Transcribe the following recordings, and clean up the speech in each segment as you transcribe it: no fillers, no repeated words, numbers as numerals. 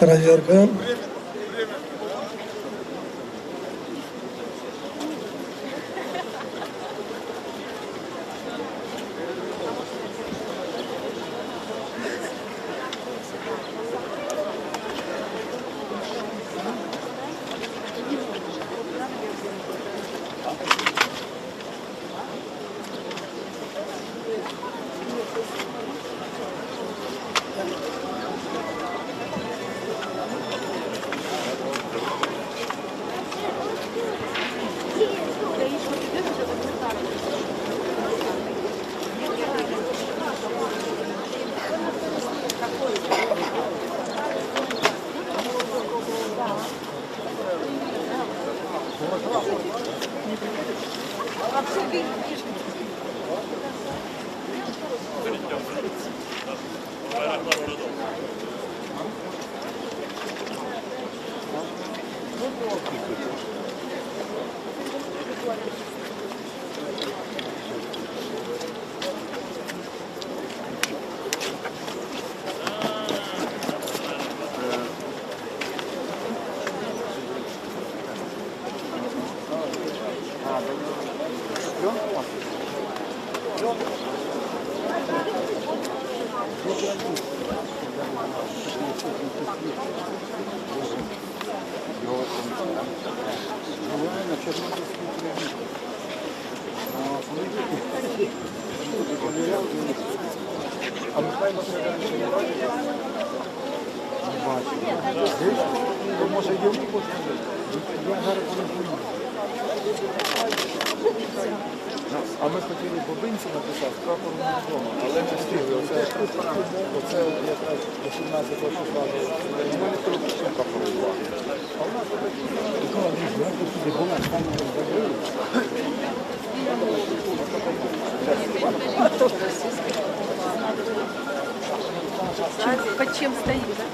Проверка. А ми хотіли бобинці написати з прапором дому, але не встигли. Оце якраз 18 числа. У мене політична прапор була. А у нас под чем стоит, да?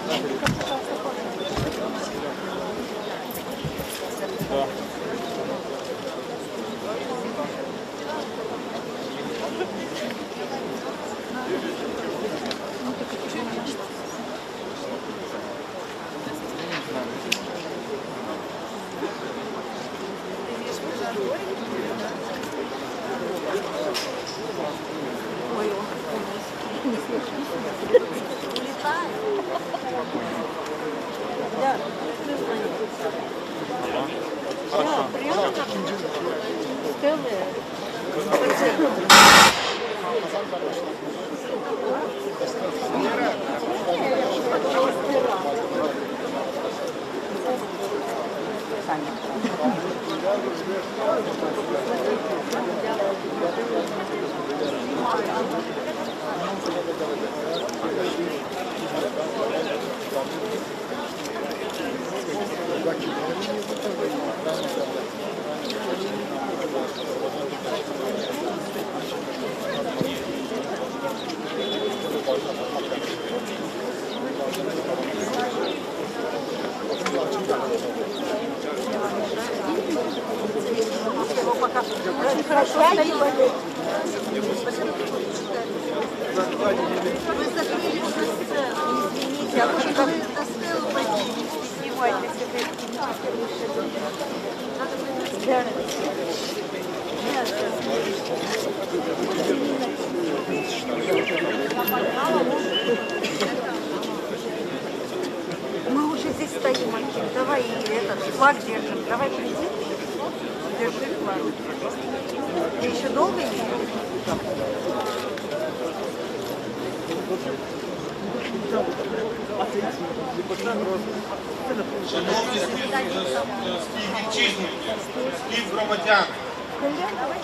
Хорошо стоит. Вы закрыли уже сцену. Извините, а вы как на сцену пойти снимать, если вы мы уже здесь стоим, Антон. Давай этот флаг держим. Давай приди. Держи флаг. Ты еще долго не Шановні співвітчизники, співгромадяни,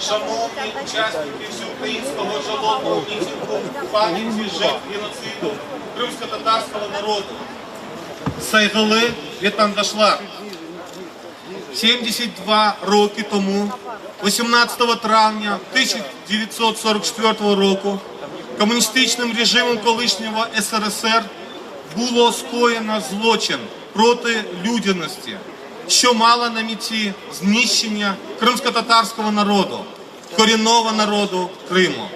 шановні учасники всеукраїнського жалобного мітингу пам'яті жертв геноциду кримсько-татарського народу. Сайгали Ветандашлар. 72 роки тому, 18 травня 1944 року, комуністичним режимом колишнього СРСР було скоєно злочин проти людяності, що мало на меті знищення кримсько-татарського народу, корінного народу Криму.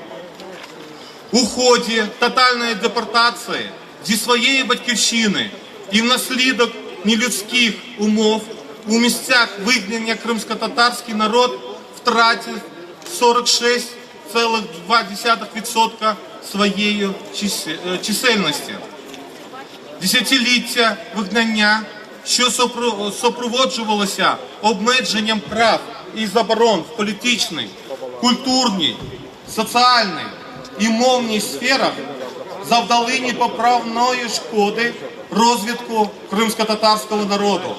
У ході тотальної депортації зі своєї батьківщини І внаслідок нелюдських умов у місцях вигнання кримськотатарський народ втратив 46,2% своєї чисельності. Десятиліття вигнання, що супроводжувалося обмеженням прав і заборон в політичній, культурній, соціальній і мовній сферах, завдали непоправної шкоди розвитку кримськотатарського народу,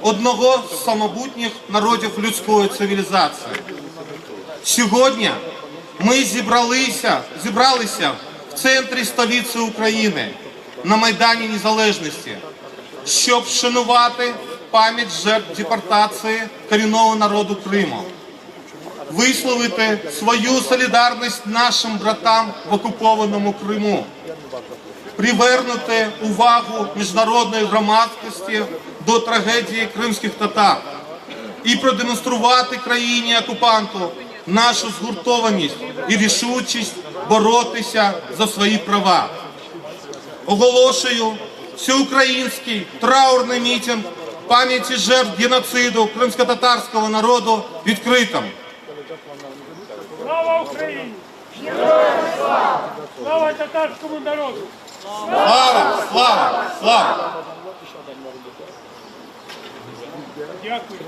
одного з самобутніх народів людської цивілізації. Сьогодні ми зібралися в центрі столиці України, на Майдані Незалежності, щоб вшанувати пам'ять жертв депортації корінного народу Криму, висловити свою солідарність нашим братам в окупованому Криму, привернути увагу міжнародної громадськості до трагедії кримських татар і продемонструвати країні-окупанту нашу згуртованість і рішучість боротися за свої права. Оголошую всеукраїнський траурний мітинг пам'яті жертв геноциду кримськотатарського народу відкритим. Слава Україні! Героям слава! Слава татарському народу! Слава! Слава! Слава! Дякую.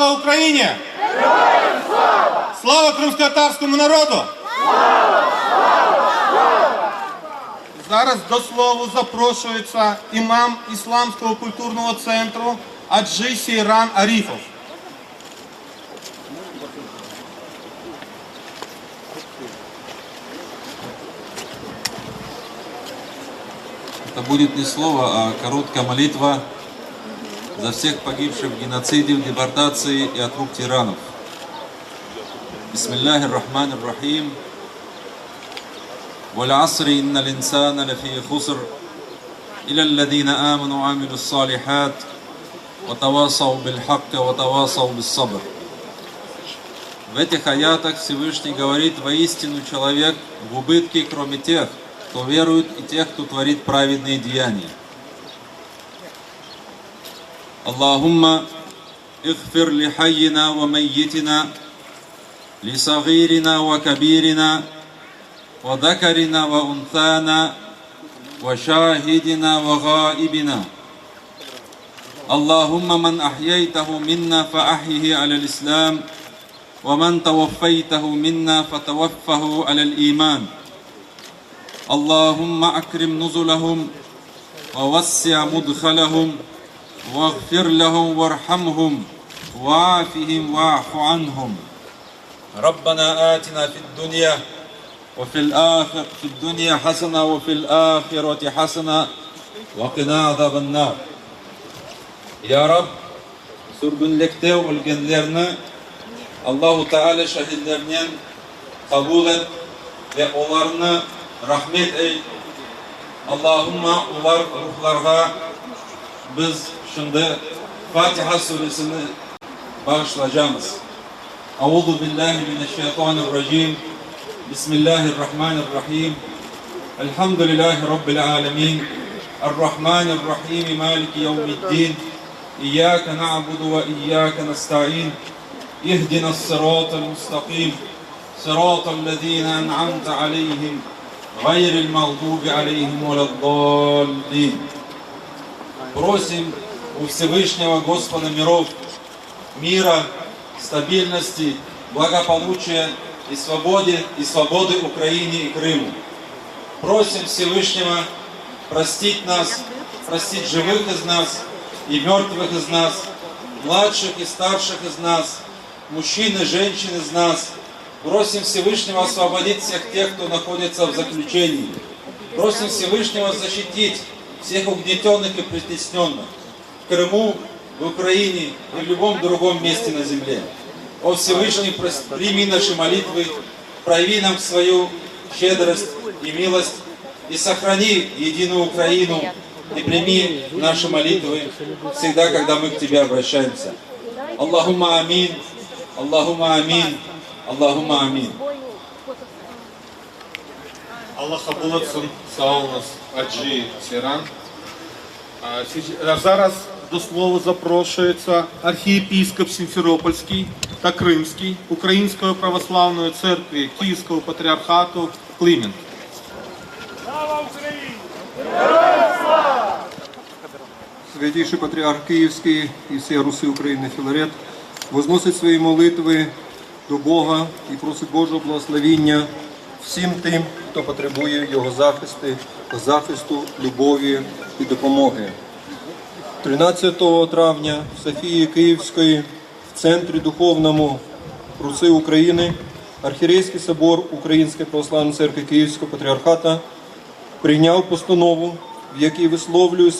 Слава Україні! Героям слава! Слава кримськотатарському народу! Зараз до слова запрошується імам Ісламського культурного центру Аджи Сейран Арифов. Это будет не слово, а короткая молитва за всех погибших в геноциде, в депортации и от рук тиранов. Бисмиллахир рахманир рахим. والعصر إن الإنسان لفي خسر إلى الذين آمنوا وعملوا الصالحات وتواصوا بالحق وتواصوا بالصبر. В этих аятах Всевышний говорит: воистину человек в убытке, кроме тех, кто верует, и тех, кто творит праведные деяния. Аллахумма ихфир ли хаййина ва маййитина, ли сагирина ва кабирина, ва дакарина ва унтана, ва шахидина ва гаибина. Аллахумма ман ахьяйтаху минна фа ахьихи аля l'Ислам, ва ман таваффайтаху минна фа таваффаху аля l'Иман. اللهم أكرم نزلهم ووسع مدخلهم واغفر لهم وارحمهم وعافهم واعف عنهم. ربنا آتنا في الدنيا في الدنيا حسنة وفي الآخرة حسنة وقنا عذاب النار. يا رب, sürgünlükte ölgenlerini Allahu Teala şehitlerinin kabul et ve onlarını rahmet ey. Allahumma ular ruhlarga biz şimdi Fatiha suresini bağışlayacağız. Euzu billahi mineşşeytanirracim. Bismillahirrahmanirrahim. Elhamdülillahi rabbil alamin. Errahmanirrahim. Maliki yevmiddin. İyyâke na'budu ve iyyâke nesta'in. İhdina s-sirâtal mustaqim. Sirâtal lezîne en'amte aleyhim. غير المغضوب عليهم ولا الضالين. Просим у Всевышнего Господа миров мира, стабильности, благополучия и свободы Украине и Крыму. Просим Всевышнего простить нас, простить живых из нас и мертвых из нас, младших и старших из нас, мужчин и женщин из нас. Просим Всевышнего освободить всех тех, кто находится в заключении. Просим Всевышнего защитить всех угнетенных и притесненных в Крыму, в Украине и в любом другом месте на земле. О Всевышний, прими наши молитвы, прояви нам свою щедрость и милость и сохрани единую Украину и прими наши молитвы всегда, когда мы к Тебе обращаемся. Аллахумма амин, Аллахумма амин. Allahumma amin. Allah kabul etsin. Sağ olunuz Аджи Сейран. Зараз до слова запрошується архієпископ Сімферопольський та Кримський Української православної церкви Київського патріархату Климент. Слава Україні! Святейший Патриарх Киевский и всей Руси Украины Филарет возносить свои молитви до Бога і просить Божого благословіння всім тим, хто потребує Його захисту, любові і допомоги. 13 травня в Софії Київської, в центрі духовному Руси України, Архієрейський собор Української православної церкви Київського патріархата прийняв постанову, в якій висловлює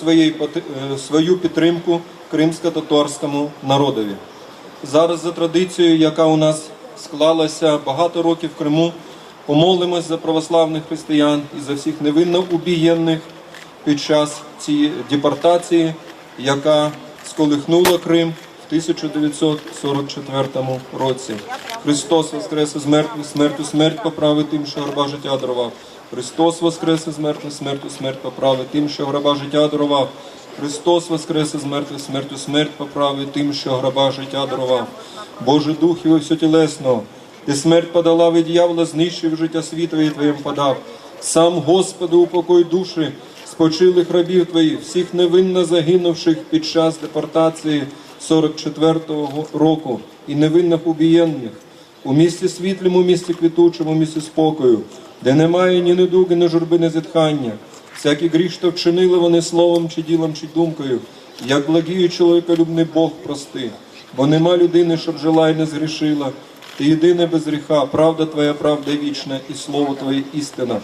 свою підтримку кримсько-татарському народові. Зараз за традицією, яка у нас склалася багато років в Криму, помолимось за православних християн і за всіх невинно убієнних під час цієї депортації, яка сколихнула Крим в 1944 році. Христос воскрес із мертвих, смертю смерть поправи тим, що гроба життя дарував. Христос воскрес із мертвих, смертю смерть поправи тим, що гроба життя дарував. Христос воскрес із мертвих, смертю смерть поправи тим, що гроба життя дарував. Боже Дух і все тілесно, Ти смерть подала від дьявола, знищив життя світове і Твоїм подав. Сам, Господи, упокой душі спочилих рабів Твоїх, всіх невинно загинувших під час депортації, 44-го року і невинних убієнних, у місті світлім, у місті квітучому, у місті спокою, де немає ні недуги, ні журби, ні зітхання. Всякий гріх, що вчинили вони словом, чи ділом, чи думкою, як благий і чоловіколюбний Бог прости. Бо нема людини, щоб жила і не згрішила. Ти єдине без гріха, правда Твоя, правда вічна, і слово Твоє істина.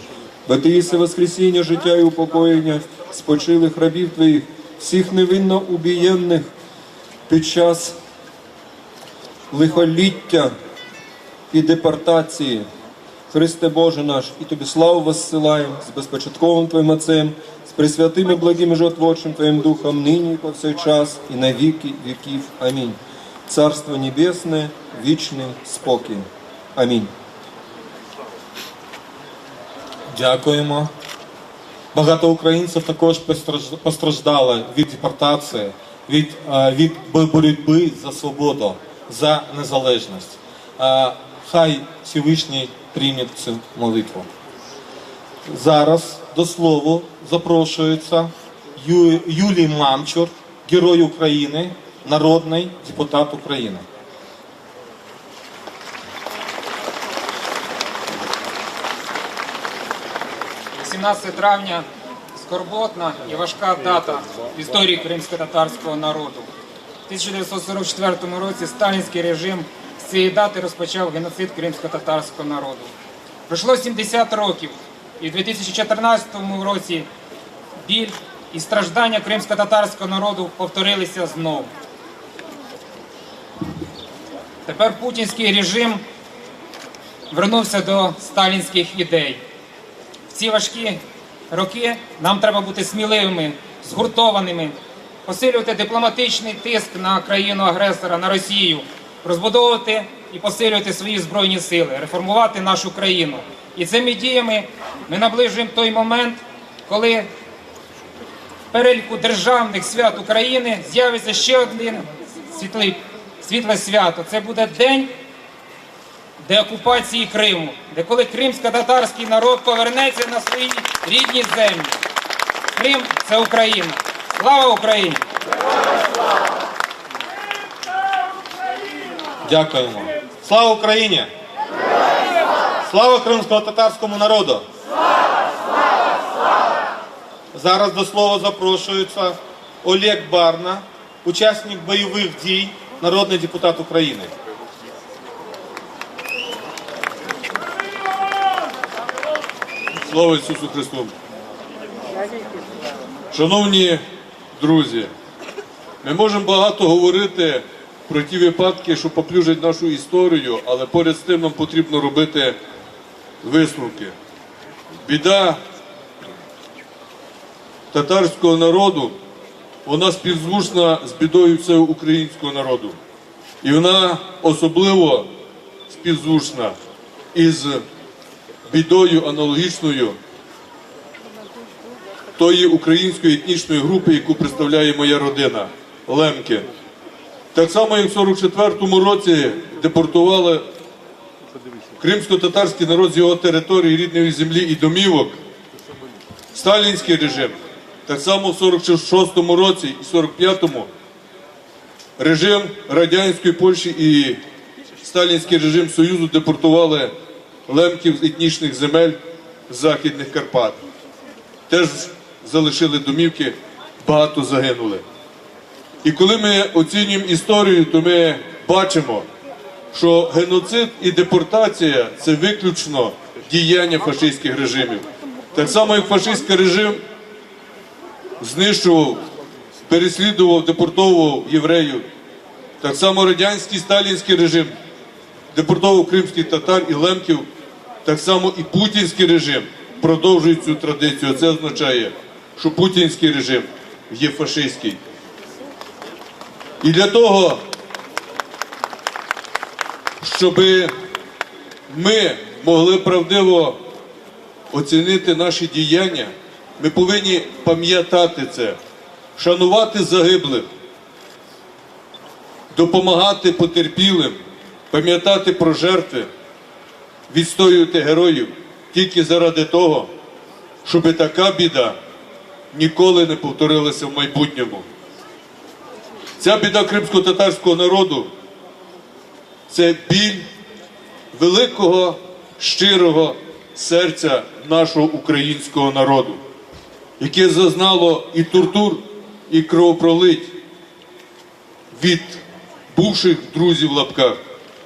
Бо Ти єси воскресіння, життя і упокоєння спочилих рабів Твоїх, всіх невинно убієнних під час лихоліття і депортації. Христе Боже наш, і Тобі славу воссилаємо з безпочатковим Твоїм Отцем, з пресвятим і благим і животворчим Твоїм Духом, нині і повсякчас, і на віки віків. Амінь. Царство Небесне, вічний спокій. Амінь. Дякуємо. Багато українців також постраждали від депортації, від боротьби за свободу, за незалежність. Хай Всевишній прийме цю молитву. Зараз до слова запрошується Юлій Мамчур, Герой України, народний депутат України. 17 травня – скорботна і важка дата в історії кримсько-татарського народу. У 1944 році сталінський режим з цієї дати розпочав геноцид кримсько-татарського народу. Пройшло 70 років, і в 2014 році біль і страждання кримсько-татарського народу повторилися знову. Тепер путінський режим вернувся до сталінських ідей. В ці важкі роки нам треба бути сміливими, згуртованими, посилювати дипломатичний тиск на країну-агресора, на Росію, розбудовувати і посилювати свої збройні сили, реформувати нашу країну. І цими діями ми наближуємо той момент, коли в переліку державних свят України з'явиться ще одне світле свято. Це буде день деокупації Криму, де коли кримсько-татарський народ повернеться на свої рідні землі. Крим – це Україна. Слава Україні! Дякуємо. Слава Україні! Слава кримсько-татарському народу! Зараз до слова запрошується Олег Барна, учасник бойових дій, народний депутат України. Слава Ісусу Христу! Шановні друзі, ми можемо багато говорити про ті випадки, що поплюжать нашу історію, але поряд з тим нам потрібно робити висновки. Біда татарського народу, вона співзвучна з бідою всього українського народу. І вона особливо співзвучна із бідою аналогічною тої української етнічної групи, яку представляє моя родина – лемки. Так само, як в 1944 році депортували кримсько-татарський народ з його території, рідної землі і домівок, сталінський режим. Так само в 1946 році і 1945 режим радянської Польщі і сталінський режим Союзу депортували лемків з етнічних земель Західних Карпат. Теж залишили домівки, багато загинули. І коли ми оцінюємо історію, то ми бачимо, що геноцид і депортація – це виключно діяння фашистських режимів. Так само, як фашистський режим знищував, переслідував, депортовував євреїв, так само радянський сталінський режим депортовував кримських татар і лемків, так само і путінський режим продовжує цю традицію. Це означає, що путінський режим є фашистський. І для того, щоб ми могли правдиво оцінити наші діяння, ми повинні пам'ятати це, шанувати загиблих, допомагати потерпілим, пам'ятати про жертви, відстоювати героїв тільки заради того, щоб така біда ніколи не повторилася в майбутньому. Ця біда кримсько-татарського народу – це біль великого, щирого серця нашого українського народу, яке зазнало і тортур, і кровопролить від бувших друзів в лапках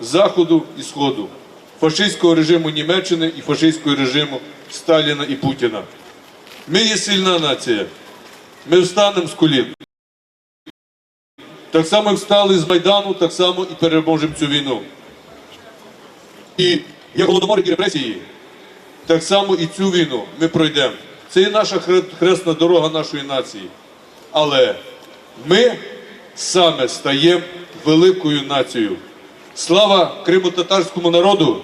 Заходу і Сходу, фашистського режиму Німеччини і фашистського режиму Сталіна і Путіна. Ми є сильна нація. Ми встанемо з колін. Так само встали з Майдану, так само і переможемо цю війну. І як голодомор і репресії, так само і цю війну ми пройдемо. Це є наша хресна дорога нашої нації. Але ми саме стаємо великою нацією. Слава кримськотатарському народу!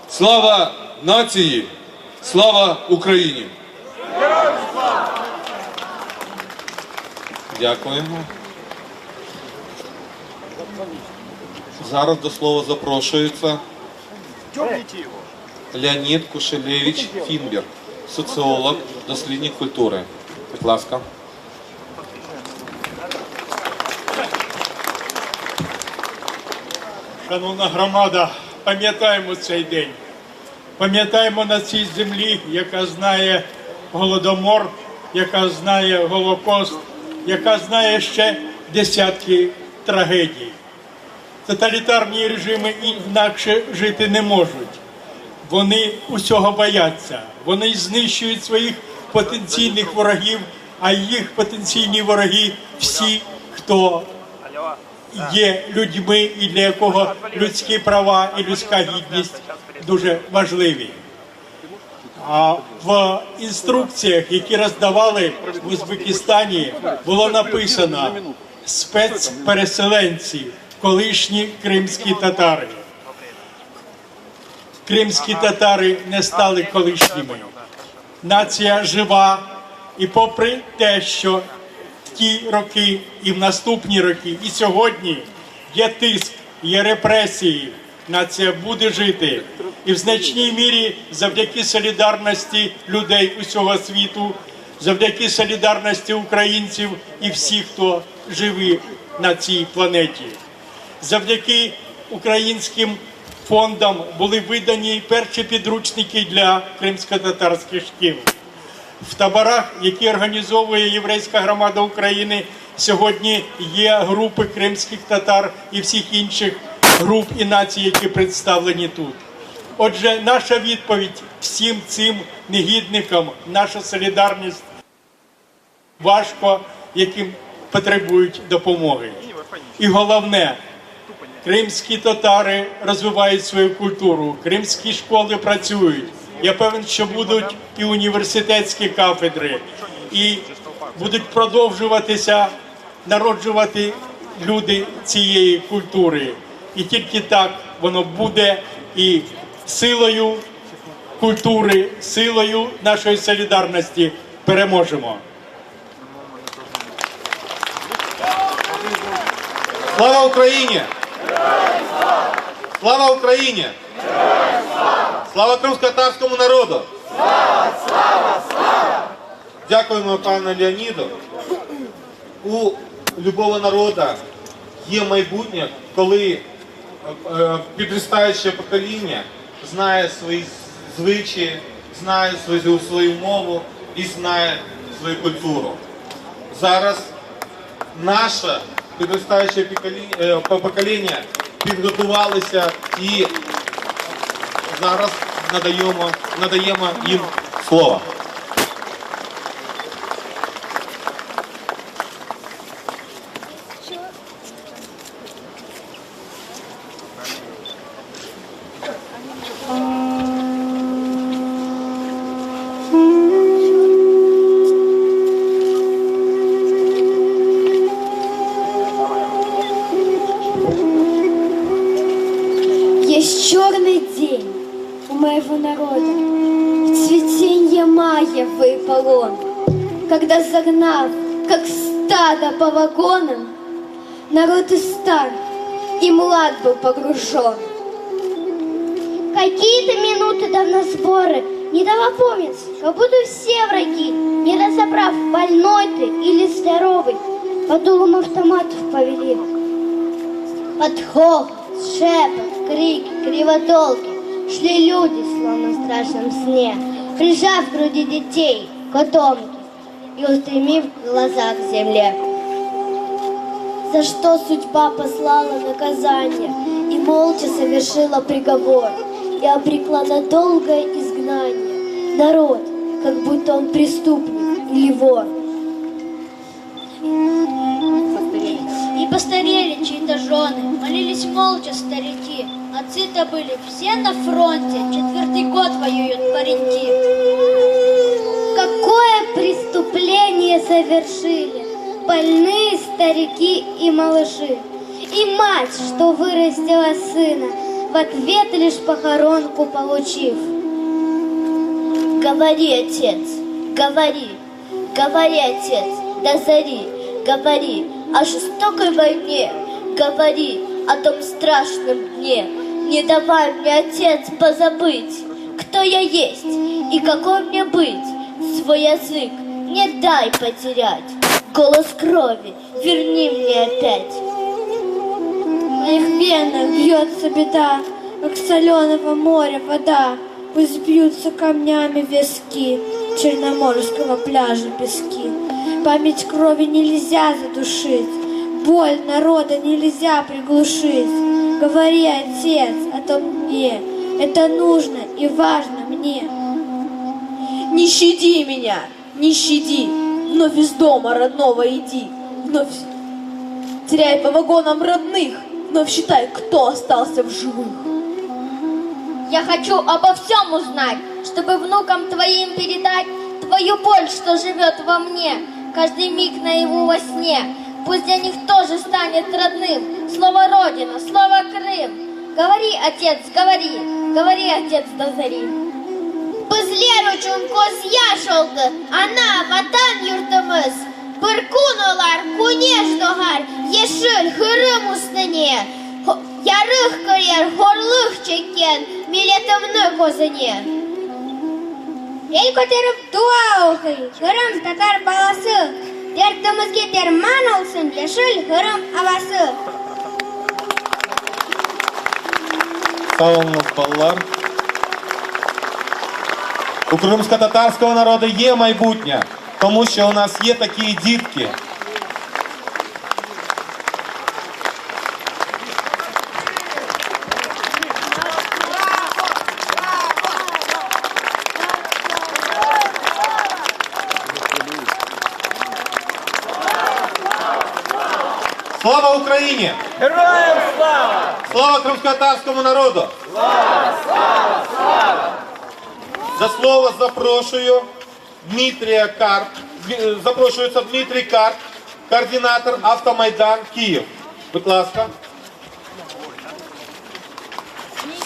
Слава нації! Слава Україні! Дякуємо. Зараз до слова запрошується Леонід Кушелевич Фінберг, соціолог, дослідник культури. Будь ласка. Шановна громада, пам'ятаємо цей день. Пам'ятаємо на цій землі, яка знає Голодомор, яка знає Голокост, яка знає ще десятки трагедій. Тоталітарні режими інакше жити не можуть. Вони усього бояться. Вони знищують своїх потенційних ворогів, а їх потенційні вороги всі, хто є людьми і для якого людські права і людська гідність дуже важливі. А в інструкціях, які роздавали в Узбекистані, було написано «спецпереселенці, колишні кримські татари». Кримські татари не стали колишніми. Нація жива, і попри те, що в ті роки і в наступні роки, і сьогодні є тиск, є репресії, нація буде жити. І в значній мірі завдяки солідарності людей усього світу, завдяки солідарності українців і всіх, хто живі на цій планеті. Завдяки українським фондам були видані перші підручники для кримсько-татарських шкіл. В таборах, які організовує єврейська громада України, сьогодні є групи кримських татар і всіх інших груп і націй, які представлені тут. Отже, наша відповідь всім цим негідникам, наша солідарність важко, яким потребують допомоги. І головне, кримські татари розвивають свою культуру, кримські школи працюють. Я певен, що будуть і університетські кафедри, і будуть продовжуватися народжувати люди цієї культури. І тільки так воно буде, і силою культури, силою нашої солідарності переможемо. Слава Україні! Слава Україні! Слава кримськотатарському народу! Дякуємо пану Леоніду. У любого народу є майбутнє, коли підростаюче покоління знає свої звичаї, знає свою мову і знає свою культуру. Зараз наше підростаюче покоління підготувалися і зараз надаємо їм слово. Есть черный день у моего народа, в цветенье мая выпал он, когда загнав, как стадо по вагонам, народ и стар, и млад был погружен. Какие-то минуты до на сборы, не дав опомниться, как будто все враги, не разобрав, больной ты или здоровый, По дулам автоматов повели. Под хохот, шепот, крики, кривотолки шли люди, словно в страшном сне, прижав к груди детей, котомки и устремив глаза к земле. За что судьба послала наказание и молча совершила приговор и обрекла на долгое изгнание народ, как будто он преступник или вор. И постарели чьи-то жены, молились молча старики. Отцы-то были все на фронте, 4-й год воюют пареньки. Какое преступление совершили больные старики и малыши, и мать, что вырастила сына, в ответ лишь похоронку получив. Говори, отец, говори, говори, отец, до зари, говори о жестокой войне, говори о том страшном дне. Не давай мне, отец, позабыть, кто я есть и какой мне быть. Свой язык не дай потерять, голос крови верни мне опять. В моих венах бьется беда, как соленого моря вода. Пусть бьются камнями виски черноморского пляжа пески. Память крови нельзя задушить, боль народа нельзя приглушить. Говори, отец, о том мне, это нужно и важно мне. Не щади меня, не щади, вновь из дома родного иди, вновь теряй по вагонам родных, вновь считай, кто остался в живых. Я хочу обо всем узнать, чтобы внукам твоим передать твою боль, что живет во мне, каждый миг наяву во сне. Пусть для них тоже станет родным слово Родина, слово Крым. Говори, отец, говори, говори, отец, до зари. Bizler için koz yaş oldu, ana vatan yurtumuz. Bir kunular, güneş doğar, yeşil hırım üstüne. Yarık kırır, horluk çeken milletimni gözüne. El ko'tarib dua o'qiy, Kırım tatar balasi. Derdimizga derman olsun, yeşil hırım havası. Sağ olun баллар. У кримсько-татарського народу є майбутнє, тому що у нас є такі дітки. Слава Україні! Героям слава! Слава кримсько-татарському народу! Слава, слава, слава! За слово запрошую Дмитрія Карп. Запрошується Дмитрій Карп, координатор Автомайдан Київ. Будь ласка.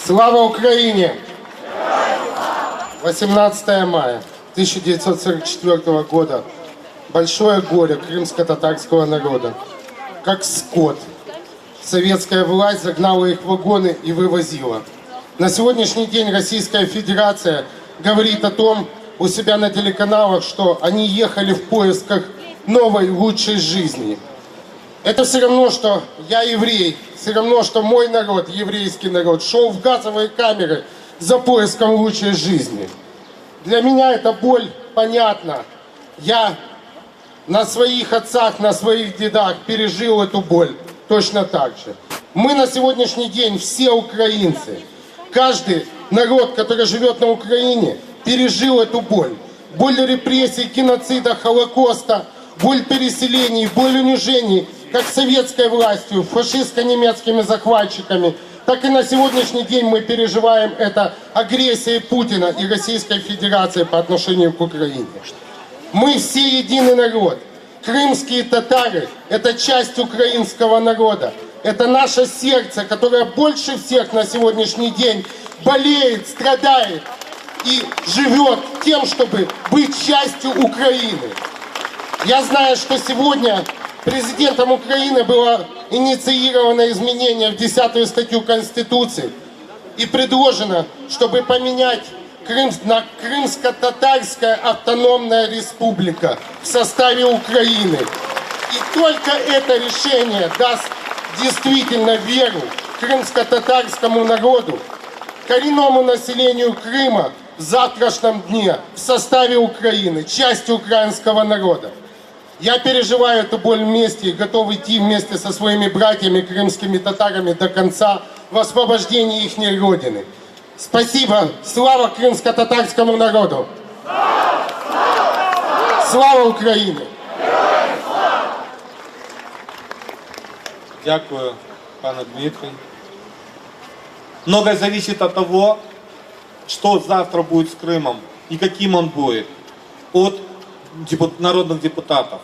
Слава Украине! 18 мая 1944 года. Большое горе крымско-татарского народа. Как скот. Советская власть загнала их в вагоны и вывозила. На сегодняшний день Российская Федерация говорит о том у себя на телеканалах, что они ехали в поисках новой, лучшей жизни. Это все равно, что я еврей, все равно, что мой народ, еврейский народ, шел в газовые камеры за поиском лучшей жизни. Для меня эта боль понятна. Я на своих отцах, на своих дедах пережил эту боль точно так же. Мы на сегодняшний день все украинцы. Каждый народ, который живет на Украине, пережил эту боль. Боль репрессий, геноцида, Холокоста, боль переселений, боль унижений, как советской властью, фашистско-немецкими захватчиками, так и на сегодняшний день мы переживаем это агрессией Путина и Российской Федерации по отношению к Украине. Мы все единый народ. Крымские татары – это часть украинского народа. Это наше сердце, которое больше всех на сегодняшний день болеет, страдает и живет тем, чтобы быть частью Украины. Я знаю, что сегодня президентом Украины было инициировано изменение в 10-ю статью Конституции и предложено, чтобы поменять на Крымско-Татарская автономная республика в составе Украины. И только это решение даст действительно веру крымско-татарскому народу, коренному населению Крыма в завтрашнем дне в составе Украины, части украинского народа. Я переживаю эту боль вместе и готов идти вместе со своими братьями крымскими татарами до конца в освобождении их родины. Спасибо. Слава крымско-татарскому народу! Слава Украине! Дякую, пане Дмитрий. Многое зависит от того, что завтра будет с Крымом и каким он будет. От народных депутатов,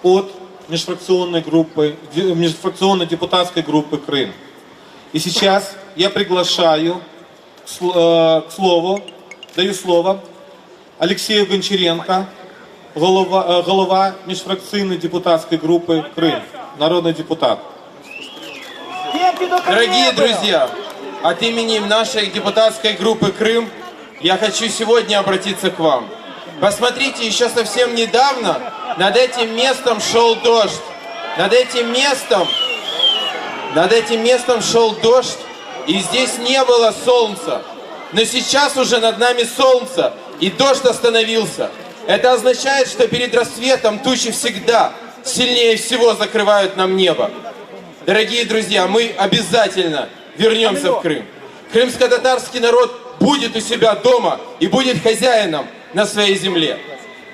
от межфракционной депутатской группы Крым. И сейчас я приглашаю к слову, даю слово Алексею Гончаренко, голова межфракционной депутатской группы Крым, народный депутат. Дорогие друзья, от имени нашей депутатской группы «Крым» я хочу сегодня обратиться к вам. Посмотрите, еще совсем недавно над этим местом шел дождь. Над этим местом шел дождь, и здесь не было солнца. Но сейчас уже над нами солнце, и дождь остановился. Это означает, что перед рассветом тучи всегда сильнее всего закрывают нам небо. Дорогие друзья, мы обязательно вернемся в Крым. Крымско-татарский народ будет у себя дома и будет хозяином на своей земле.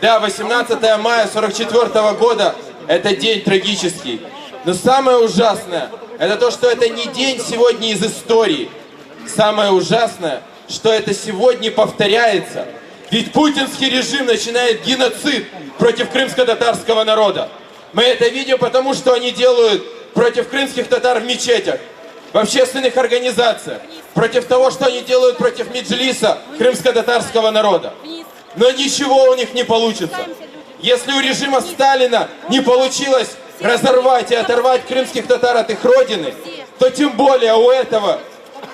Да, 18 мая 1944 года – это день трагический. Но самое ужасное – это то, что это не день сегодня из истории. Самое ужасное, что это сегодня повторяется. Ведь путинский режим начинает геноцид против крымско-татарского народа. Мы это видим, потому что они делают против крымских татар в мечетях, в общественных организациях, против того, что они делают против меджлиса крымско-татарского народа. Но ничего у них не получится. Если у режима Сталина не получилось разорвать и оторвать крымских татар от их родины, то тем более у этого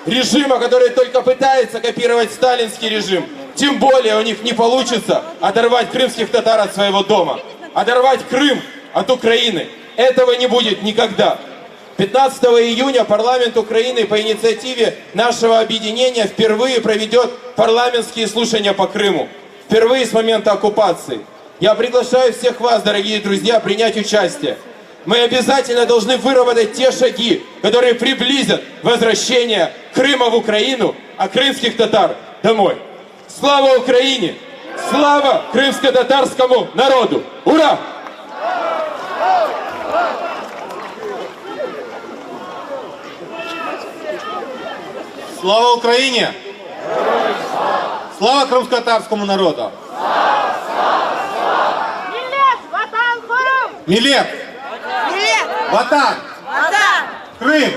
режима, который только пытается копировать сталинский режим, тем более у них не получится оторвать крымских татар от своего дома, оторвать Крым от Украины. Этого не будет никогда. 15 июня парламент Украины по инициативе нашего объединения впервые проведет парламентские слушания по Крыму. Впервые с момента оккупации. Я приглашаю всех вас, дорогие друзья, принять участие. Мы обязательно должны выработать те шаги, которые приблизят возвращение Крыма в Украину, а крымских татар домой. Слава Украине! Слава крымско-татарскому народу! Ура! Слава Украине! Слава крымско-татарскому народу! Милет! Ватан! Крым!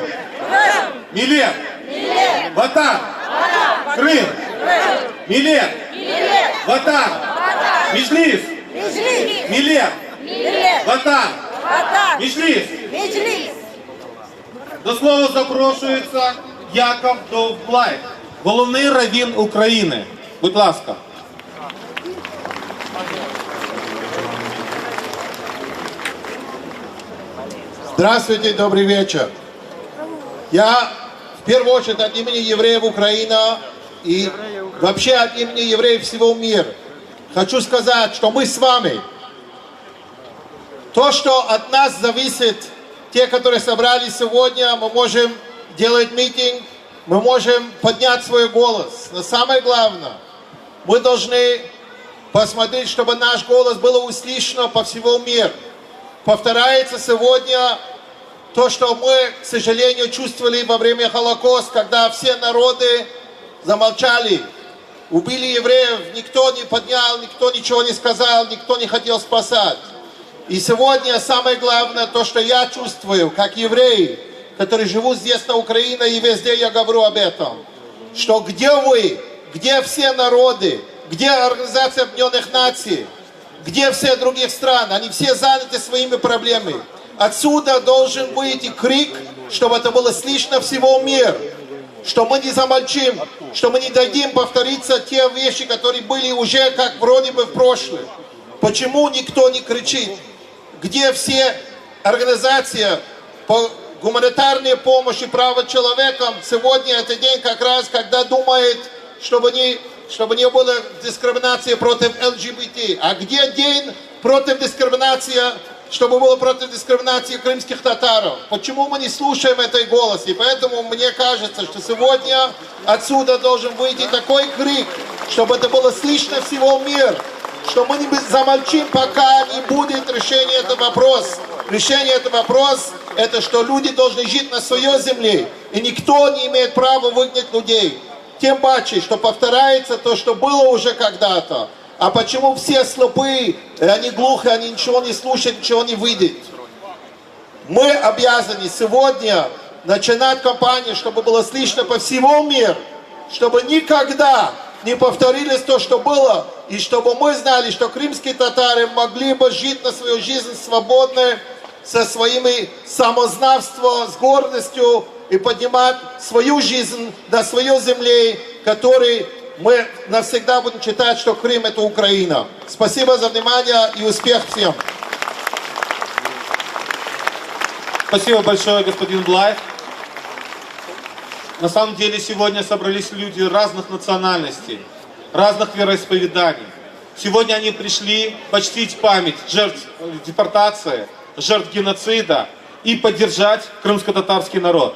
Милет! Ватан! Крым! Милет! Ватан! Меджлис! Милет! Ватан! Меджлис! До слова запрошується Яков Довблай, головний раввін України. Будь ласка. Здравствуйте, добрый вечер. Я в первую очередь от имени евреев Украины и вообще от имени евреев всего мира хочу сказать, что мы с вами. То, что от нас зависит, те, которые собрались сегодня, мы можем делать митинг, мы можем поднять свой голос. Но самое главное, мы должны посмотреть, чтобы наш голос был услышан по всему миру. Повторяется сегодня то, что мы, к сожалению, чувствовали во время Холокоста, когда все народы замолчали, убили евреев, никто не поднял, никто ничего не сказал, никто не хотел спасать. И сегодня самое главное, то, что я чувствую, как еврей, который живу здесь на Украине, и везде я говорю об этом, что где вы, где все народы, где Организация Объединенных Наций, где все других стран, они все заняты своими проблемами. Отсюда должен быть и крик, чтобы это было слышно всего мира, что мы не замолчим, что мы не дадим повториться те вещи, которые были уже как вроде бы в прошлом. Почему никто не кричит? Где все организация по гуманитарной помощи права человека, сегодня это день как раз, когда думает, чтобы не было дискриминации против ЛГБТ. А где день против дискриминации, чтобы было против дискриминации крымских татаров? Почему мы не слушаем этой голос? И поэтому мне кажется, что сегодня отсюда должен выйти такой крик, чтобы это было слышно всего мира, что мы не замолчим, пока не будет решения этого вопроса. Решение этого вопроса – это что люди должны жить на своей земле, и никто не имеет права выгнать людей. Тем паче, что повторяется то, что было уже когда-то. А почему все слепые, они глухие, они ничего не слушают, ничего не видят? Мы обязаны сегодня начинать кампанию, чтобы было слышно по всему миру, чтобы никогда не повторилось то, что было, и чтобы мы знали, что крымские татары могли бы жить на свою жизнь свободно, со своими самознавством, с гордостью и поднимать свою жизнь на своей земле, которой мы навсегда будем считать, что Крым это Украина. Спасибо за внимание и успех всем. Спасибо большое, господин Блайв. На самом деле сегодня собрались люди разных национальностей, разных вероисповеданий. Сегодня они пришли почтить память жертв депортации, жертв геноцида и поддержать крымско-татарский народ.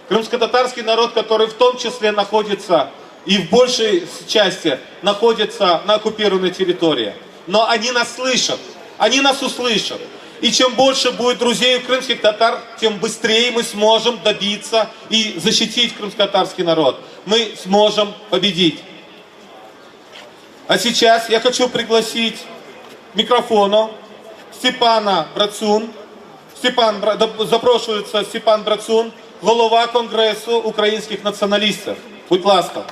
Крымско-татарский народ, который в том числе находится и в большей части находится на оккупированной территории. Но они нас слышат, они нас услышат. И чем больше будет друзей у крымских татар, тем быстрее мы сможем добиться и защитить крымско-татарский народ. Мы сможем победить. А сейчас я хочу пригласить к микрофону Степана Брацун. Запрошується Степан Брацун, голова Конгресу українських націоналістів. Будь ласка.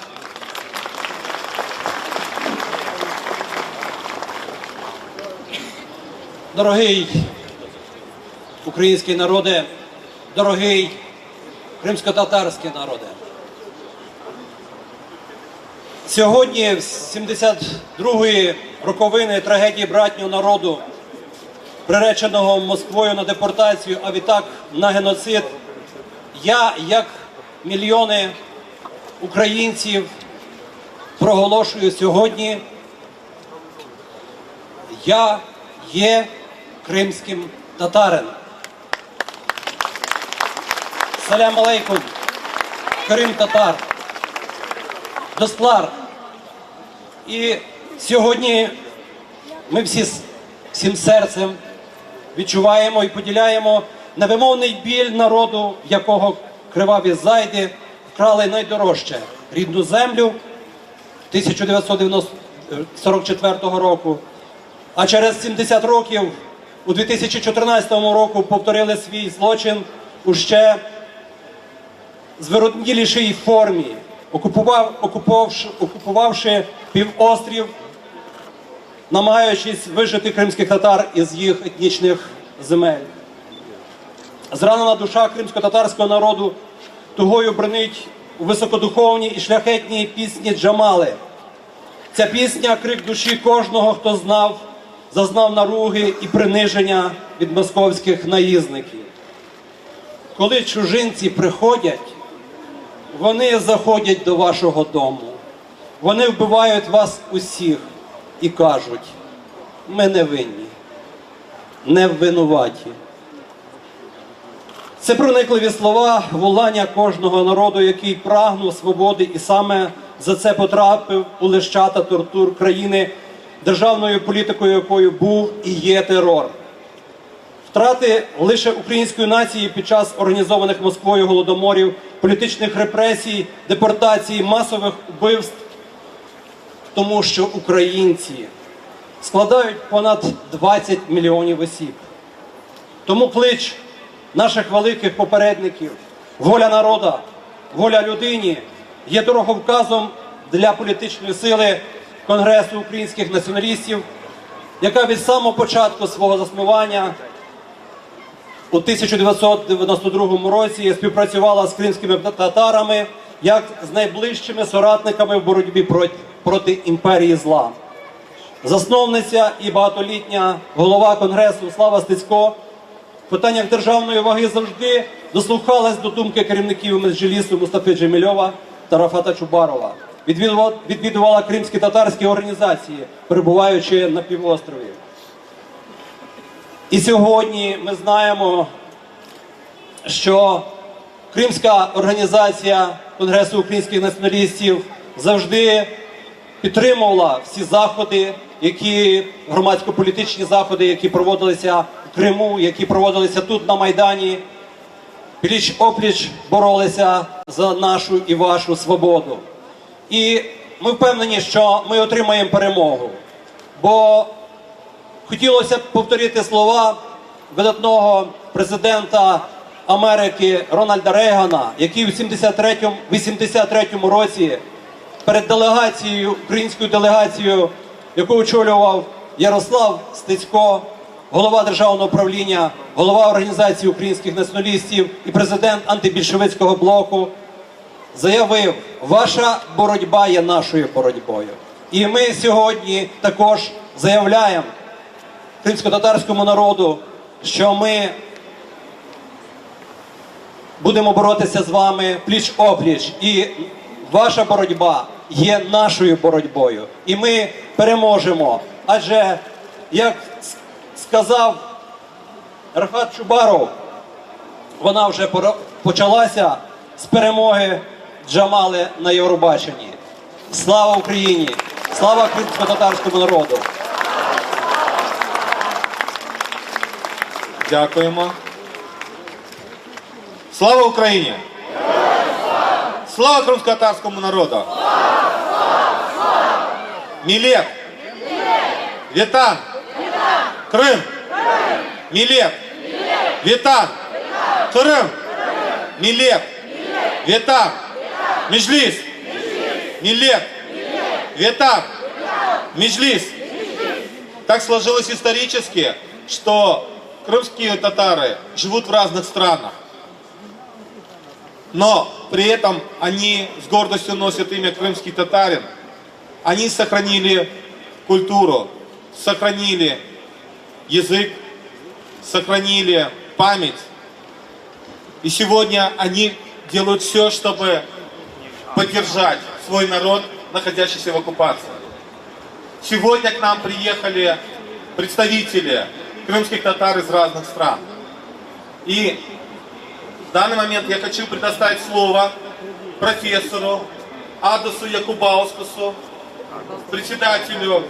Дорогий український народе, дорогий кримсько-татарський народе. Сьогодні, в 72-ї роковини трагедії братнього народу, приреченого Москвою на депортацію, а відтак на геноцид, я, як мільйони українців, проголошую сьогодні: я є кримським татарином. Салям алейкум, Крим татар, Достлар. І сьогодні ми всім серцем відчуваємо і поділяємо невимовний біль народу, якого криваві зайди вкрали найдорожче – рідну землю 1944 року. А через 70 років, у 2014 року, повторили свій злочин у ще звироднілішій формі, окупувавши півострів, намагаючись вижити кримських татар із їх етнічних земель. Зранена душа кримсько-татарського народу тугою бринить у високодуховній і шляхетній пісні Джамали. Ця пісня – крик душі кожного, хто зазнав наруги і приниження від московських наїзників. Коли чужинці приходять, вони заходять до вашого дому, вони вбивають вас усіх і кажуть: ми не винні, не винуваті. Це проникливі слова волання кожного народу, який прагнув свободи і саме за це потрапив у лещата тортур країни, державною політикою якою був і є терор. Втрати лише української нації під час організованих Москвою голодоморів, політичних репресій, депортацій, масових вбивств, тому що українці складають понад 20 мільйонів осіб. Тому клич наших великих попередників «Воля народа, воля людині» є дороговказом для політичної сили Конгресу українських націоналістів, яка від самого початку свого заснування у 1992 році співпрацювала з кримськими татарами як з найближчими соратниками в боротьбі проти імперії зла. Засновниця і багатолітня голова Конгресу Слава Стецько В питаннях державної ваги завжди дослухалась до думки керівників Меджлісу Мустафи Джемільова та Рафата Чубарова. Відвідувала кримські татарські організації, перебуваючи на півострові. І сьогодні ми знаємо, що Кримська організація Конгресу українських націоналістів завжди підтримувала всі заходи, громадсько-політичні заходи, які проводилися в Криму, які проводилися тут на Майдані. Пліч-опліч боролися за нашу і вашу свободу. І ми впевнені, що ми отримаємо перемогу. Бо хотілося б повторити слова видатного президента Америки Рональда Рейгана, який у 83-му році перед делегацією, українською делегацією, яку очолював Ярослав Стецько, голова державного управління, голова Організації українських націоналістів і президент антибільшовицького блоку, заявив: ваша боротьба є нашою боротьбою. І ми сьогодні також заявляємо кримсько-татарському народу, що ми будемо боротися з вами пліч-опліч. І ваша боротьба є нашою боротьбою. І ми переможемо. Адже, як сказав Рафат Чубаров, вона вже почалася з перемоги Джамали на Євробаченні. Слава Україні! Слава кримсько-татарському народу! Дякуємо. Слава Україні! Слава кримсько-татарському народу! Мілет! Вітан! Крим! Мілет! Вітан! Крим! Мілет! Вітан! Меджліс! Милет! Вітан! Меджлис! Так сложилось исторически, что крымские татары живут в разных странах. Но при этом они с гордостью носят имя крымский татарин. Они сохранили культуру, сохранили язык, сохранили память. И сегодня они делают все, чтобы поддержать свой народ, находящийся в оккупации. Сегодня к нам приехали представители крымских татар из разных стран. И в данный момент я хочу предоставить слово профессору Адасу Якубаускасу, председателю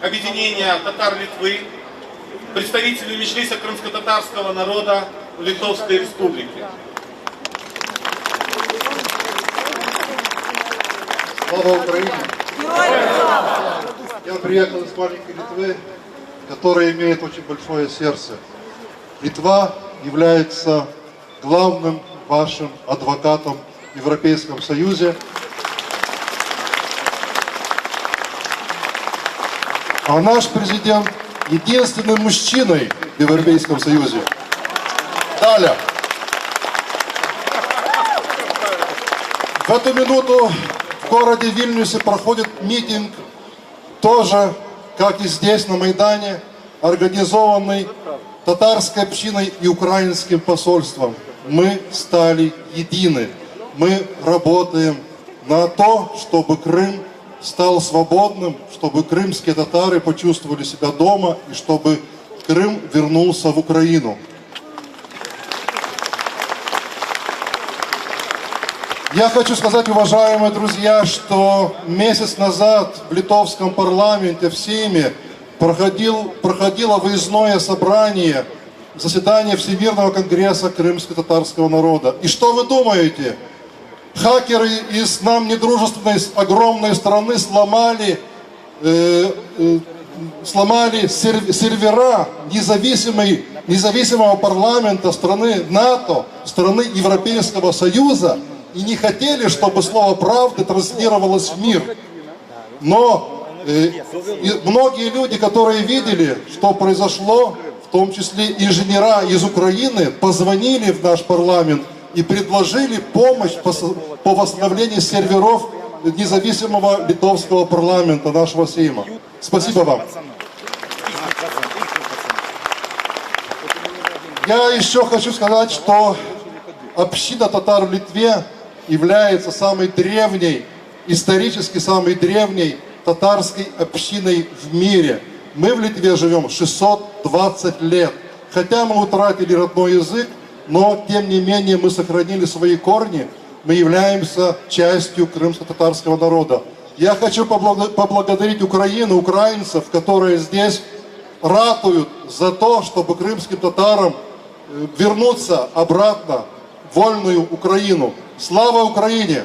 объединения татар Литвы, представителю Меджлиса крымско-татарского народа в Литовской Республике. Слава Украине! Я приехал из маленькой Литвы, которая имеет очень большое сердце. Литва является главным вашим адвокатом в Европейском Союзе. А наш президент единственным мужчиной в Европейском Союзе. Далее. В эту минуту в городе Вильнюсе проходит митинг, тоже, как и здесь, на Майдане, организованный татарской общиной и украинским посольством. Мы стали едины. Мы работаем на то, чтобы Крым стал свободным, чтобы крымские татары почувствовали себя дома и чтобы Крым вернулся в Украину. Я хочу сказать, уважаемые друзья, что месяц назад в литовском парламенте в Сейме проходило выездное собрание, заседание Всемирного конгресса крымско-татарского народа. И что вы думаете? Хакеры из нам недружественной огромной страны сломали сервера независимого парламента страны НАТО, страны Европейского Союза, и не хотели, чтобы слово правды транслировалось в мир. Но многие люди, которые видели, что произошло, в том числе инженера из Украины, позвонили в наш парламент и предложили помощь по восстановлению серверов независимого литовского парламента, нашего Сейма. Спасибо вам. Я еще хочу сказать, что община татар в Литве является самой древней, исторически самой древней татарской общиной в мире. Мы в Литве живем 620 лет. Хотя мы утратили родной язык, но тем не менее мы сохранили свои корни. Мы являемся частью крымско-татарского народа. Я хочу поблагодарить Украину, украинцев, которые здесь ратуют за то, чтобы крымским татарам вернуться обратно в вольную Украину. Слава Украине!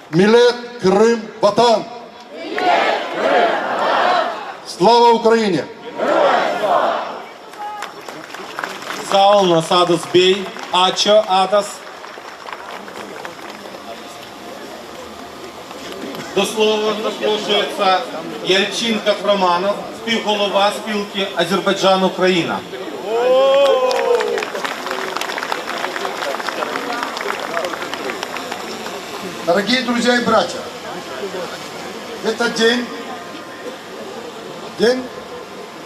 Милет Крым Ватан! Слава Украине! Саулнас Адас Бей, Ачо Адас. До слова запрошується Яльчинков Романов, співголова спілки Азербайджан-Україна. Дорогие друзья и братья, этот день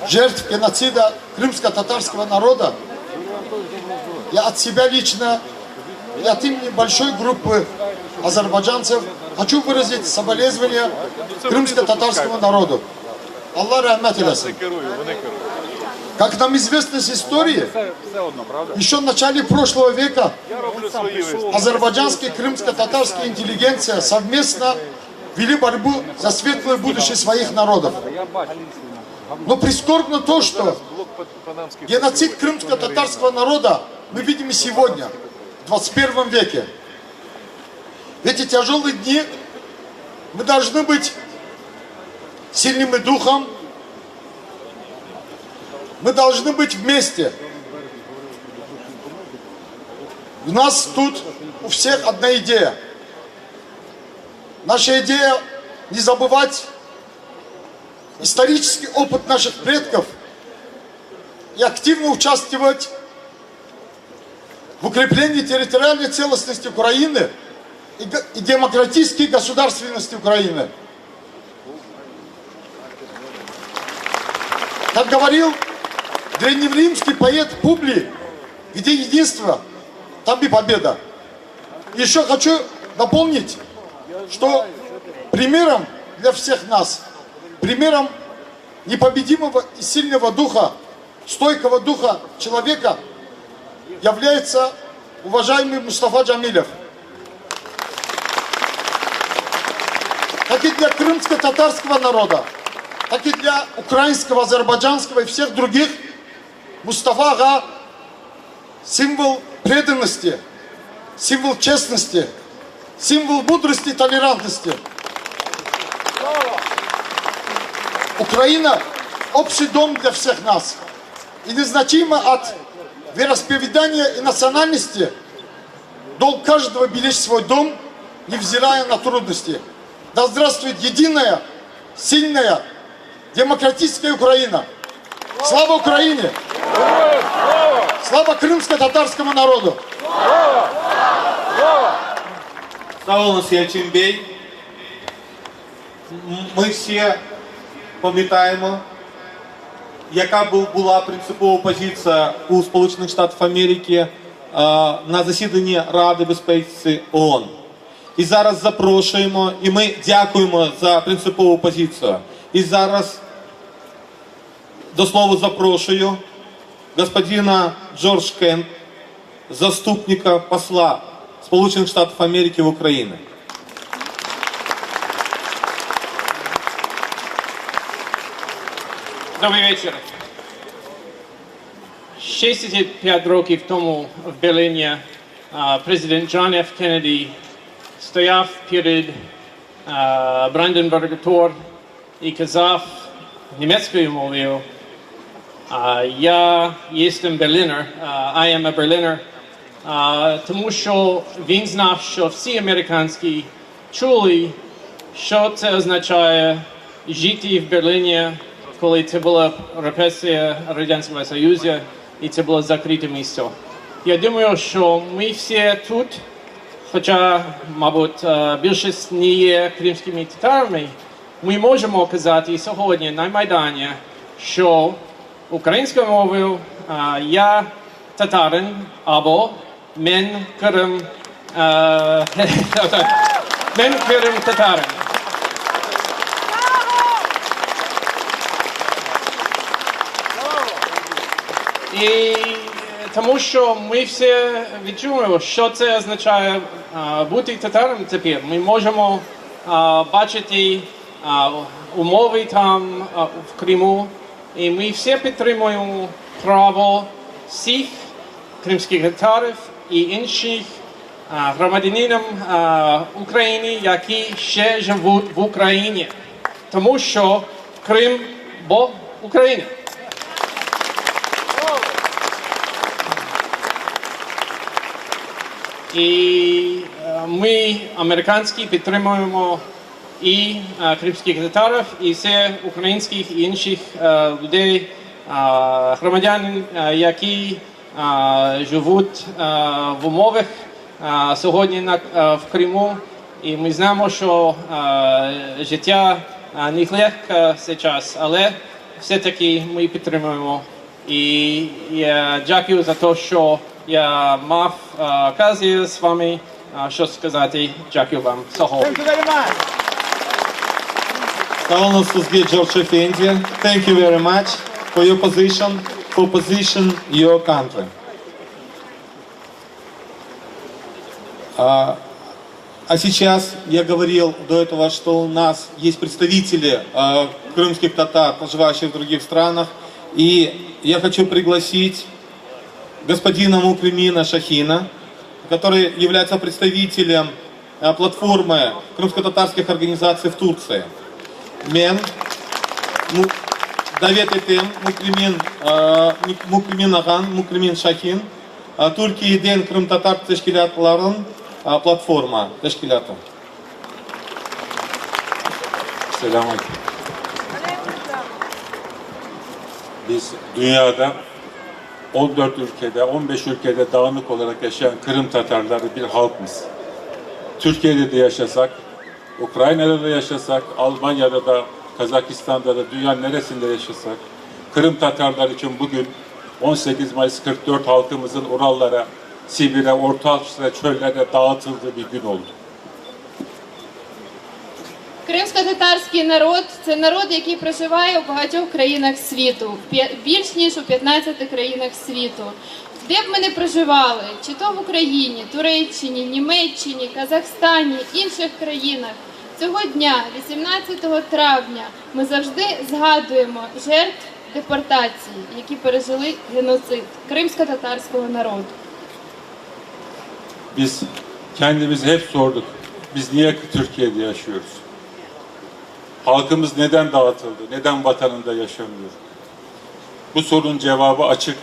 жертв геноцида крымско-татарского народа. Я от себя лично и от имени большой группы азербайджанцев хочу выразить соболезнования крымско-татарскому народу. Аллах рахмат иласын. Как нам известно с истории, еще в начале прошлого века азербайджанская и крымско-татарская интеллигенция совместно вели борьбу за светлое будущее своих народов. Но прискорбно то, что геноцид крымско-татарского народа мы видим и сегодня, в 21 веке. В эти тяжелые дни мы должны быть сильными духом, мы должны быть вместе. У нас тут у всех одна идея. Наша идея не забывать исторический опыт наших предков и активно участвовать в укреплении территориальной целостности Украины и демократической государственности Украины. Как говорил древнеримский поэт Публий, где единство, там и победа. Еще хочу напомнить, что примером для всех нас, примером непобедимого и сильного духа, стойкого духа человека является уважаемый Мустафа Джамилев. Как и для крымско-татарского народа, так и для украинского, азербайджанского и всех других, Мустафа Ага символ преданности, символ честности, символ мудрости и толерантности. Украина – общий дом для всех нас. И незначимо от вероисповедания и национальности долг каждого беречь свой дом, невзирая на трудности. Да здравствует единая, сильная, демократическая Украина. Слава Украине! Слава крымско-татарскому народу! Саулнас Яльчинбей. Ми всі пам'ятаємо, яка була принципова позиція у Сполучених Штатів Америки на засіданні Ради безпеки ООН. І зараз запрошуємо, і ми дякуємо за принципову позицію. І зараз до слова запрошую господина Джордж Кент, заступника посла Сполучених Штатів Америки в Україні. Добрий вечір. 65 років тому в Берліні президент Джон Ф. Кеннеді стояв перед Бранденбург Тор і казав німецькою мовою: я єстем Берлінер, I am a Berliner, тому що він знав, що всі американські чули, що це означає жити в Берліні, коли це була репресія Радянського Союзу і це було закрите місце. Я думаю, що ми всі тут, хоча, мабуть, більшість не є кримськими татарами, ми можемо казати сьогодні на Майдані, що українською мовою я татарин або мен Крим татарин. І тому що ми всі відчуємо, що це означає бути татаром тепер. Ми можемо бачити умови там в Криму, і ми всі підтримуємо право всіх кримських татарів і інших громадянинам України, які ще живуть в Україні. Тому що Крим – бо Україна. І ми, американські, підтримуємо і кримських татарів, і всіх українських і інших людей, громадян, які живуть в умовах сьогодні в Криму. І ми знаємо, що життя не легке зараз, але все-таки ми підтримуємо. І я дякую за те, що я мав оказію з вами щось сказати. Дякую вам. Всього. Стал у нас Сузгей Джордж Эфенди. Thank you very much for your position, your country. А сейчас я говорил до этого, что у нас есть представители крымских татар, проживающих в других странах, и я хочу пригласить господина Мукримина Шахина, который является представителем платформы крымско-татарских организаций в Турции. Мен Давет Этем Мукримин Аган, Мукримин Шахин, Türkiye'den Kırım Tatar teşkilatların platforma teşkilatı. Selamünaleyküm. Biz dünyada 14 ülkede, 15 ülkede dağınık olarak yaşayan Kırım Tatarları bir halkımız. Türkiye'de de yaşasak, Ukrayna'da da yaşasak, Almanya'da da, Kazakistan'da da, dünyanın neresinde yaşasak, Kırım Tatarları için bugün 18 Mayıs 44 halkımızın Urallara, Sibir'e, Orta Asya'ya, çöllere dağıtıldığı bir gün oldu. Кримсько-татарський народ – це народ, який проживає у багатьох країнах світу, більш ніж у 15 країнах світу. Де б ми не проживали, чи то в Україні, Туреччині, Німеччині, Казахстані, інших країнах, цього дня, 18 травня, ми завжди згадуємо жертв депортації, які пережили геноцид кримсько-татарського народу. Biz kendimize hep sorduk. Biz niye Türkiye'de yaşıyoruz? Halkımız neden dağıtıldı? Neden vatanında yaşamıyor? Bu sorunun cevabı açık.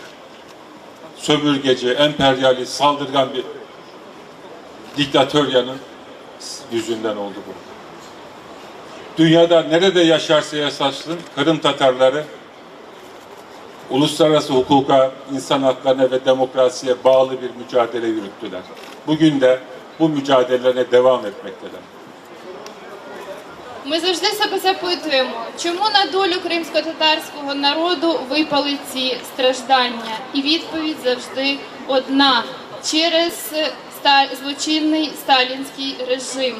Sömürgeci, emperyalist, saldırgan bir diktatöryanın yüzünden oldu bu. Dünyada nerede yaşarsa yaşasın Kırım Tatarları uluslararası hukuka, insan haklarına ve demokrasiye bağlı bir mücadele yürüttüler. Bugün de bu mücadelelerine devam etmekteler. Ми завжди себе запитуємо, чому на долю кримсько-татарського народу випали ці страждання? І відповідь завжди одна – через злочинний сталінський режим,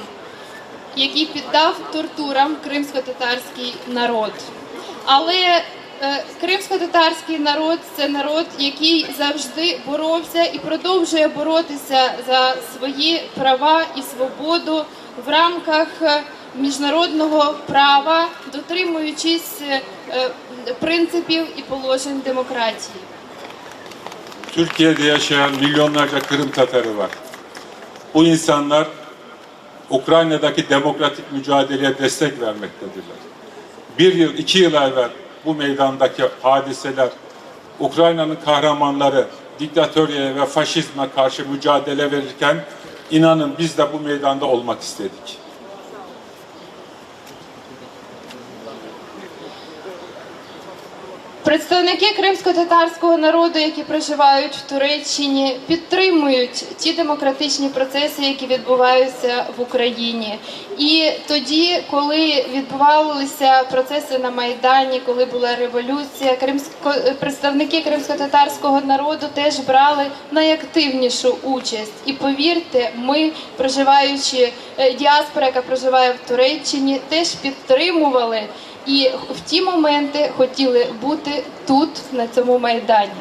який піддав тортурам кримсько-татарський народ. Але кримсько-татарський народ – це народ, який завжди боровся і продовжує боротися за свої права і свободу в рамках міжнародного права, дотримуючись принципів і положень демократії. Türkiye'de yaşayan milyonlarca Kırım Tatarı var. Bu insanlar Ukrayna'daki demokratik mücadeleye destek vermektedirler. 1 yıl, 2 yıl evvel bu meydandaki hadiseler, Ukrayna'nın kahramanları diktatöryeye ve faşizme karşı mücadele verirken inanın biz de bu meydanda olmak istedik. Представники кримсько-татарського народу, які проживають в Туреччині, підтримують ті демократичні процеси, які відбуваються в Україні. І тоді, коли відбувалися процеси на Майдані, коли була революція, представники кримсько-татарського народу теж брали найактивнішу участь. І повірте, ми, проживаючи, діаспора, яка проживає в Туреччині, теж підтримували і в ті моменти хотіли бути тут, на цьому Майдані.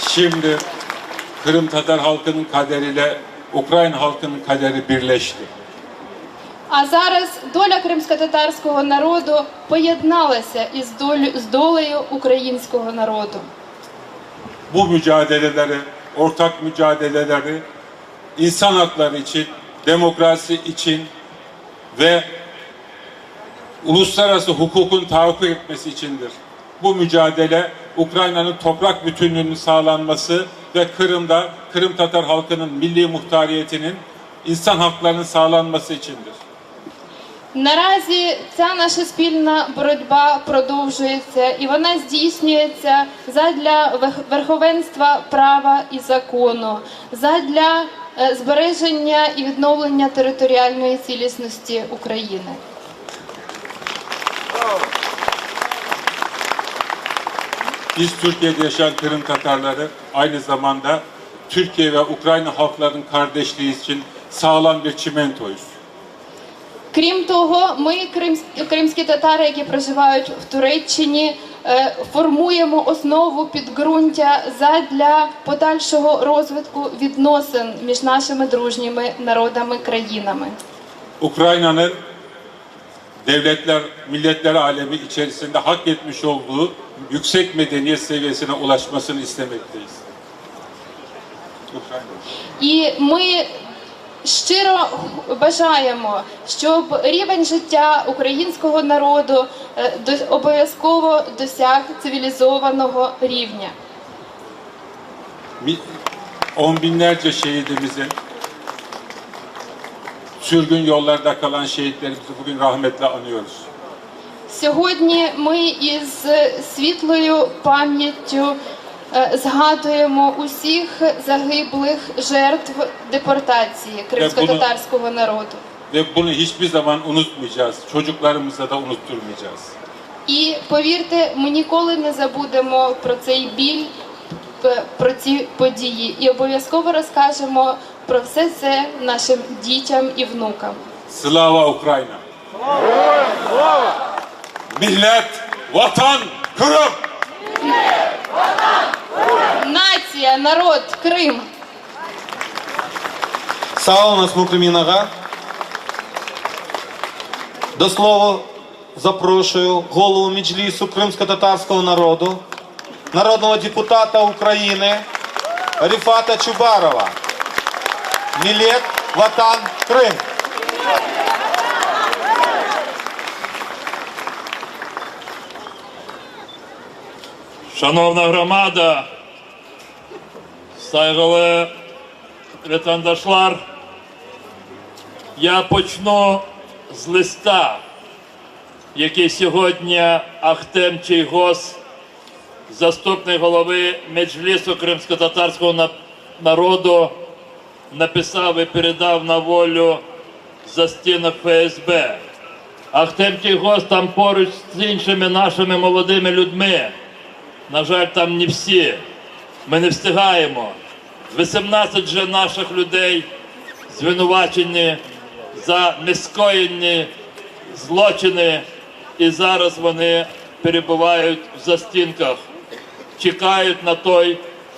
Şimdi Kırım Tatar halkının kaderiyle Ukrayna halkının kaderi birleşti. А зараз доля кримсько-татарського народу поєдналася з долею українського народу. Bu mücadeleleri, ortak mücadeleleri insan hakları için, demokrasi için ve uluslararası hukukun tahakkuk etmesi içindir. Bu mücadele Ukrayna'nın toprak bütünlüğünün sağlanması ve Kırım'da Kırım Tatar halkının milli muhtariyetinin insan haklarının sağlanması içindir. Наразі ця наша спільна боротьба продовжується, і вона здійснюється задля верховенства права і закону, задля збереження і відновлення територіальної цілісності України. Biz Türkiye'de yaşayan Kırım Tatarları aynı zamanda Türkiye ve Ukrayna halklarının kardeşliği için sağlam bir çimentoyuz. Крім того, ми, кримські татари, які проживають в Туреччині, формуємо основу підґрунтя задля подальшого розвитку відносин між нашими дружніми народами, країнами. Ukrayna'nın devletler, milletler alemi içerisinde hak etmiş olduğu yüksek medeniyet seviyesine ulaşmasını istemekteyiz. І ми щиро бажаємо, щоб рівень життя українського народу обов'язково досяг цивілізованого рівня. On binlerce şehidimizin, sürgün yollarda kalan şehitlerimizi bugün rahmetle anıyoruz. Сьогодні ми із світлою пам'яттю згадуємо усіх загиблих жертв депортації кримсько-татарського народу. Ve bunu hiçbir zaman unutmayacağız. Çocuklarımıza da unutturmayacağız. І повірте, ми ніколи не забудемо про цей біль, про ці події. І обов'язково розкажемо про все це нашим дітям і внукам. Slava Ukrayna! Millet, vatan, Kırım! Нація, народ, Крим! Сау нас Мукримінага. До слова запрошую голову Меджлісу кримсько-татарського народу, народного депутата України Рифата Чубарова. Мілет, ватан, Крим. Шановна громада, saygılı vatandaşlar, я почну з листа, який сьогодні Ахтем Чийгоз, заступник голови Меджлісу кримсько-татарського народу, написав і передав на волю за стінок ФСБ. Ахтем Чийгоз там поруч з іншими нашими молодими людьми. На жаль, там не всі. Ми не встигаємо. 18 же наших людей звинувачені за нескоєнні злочини, і зараз вони перебувають в застінках, чекають на той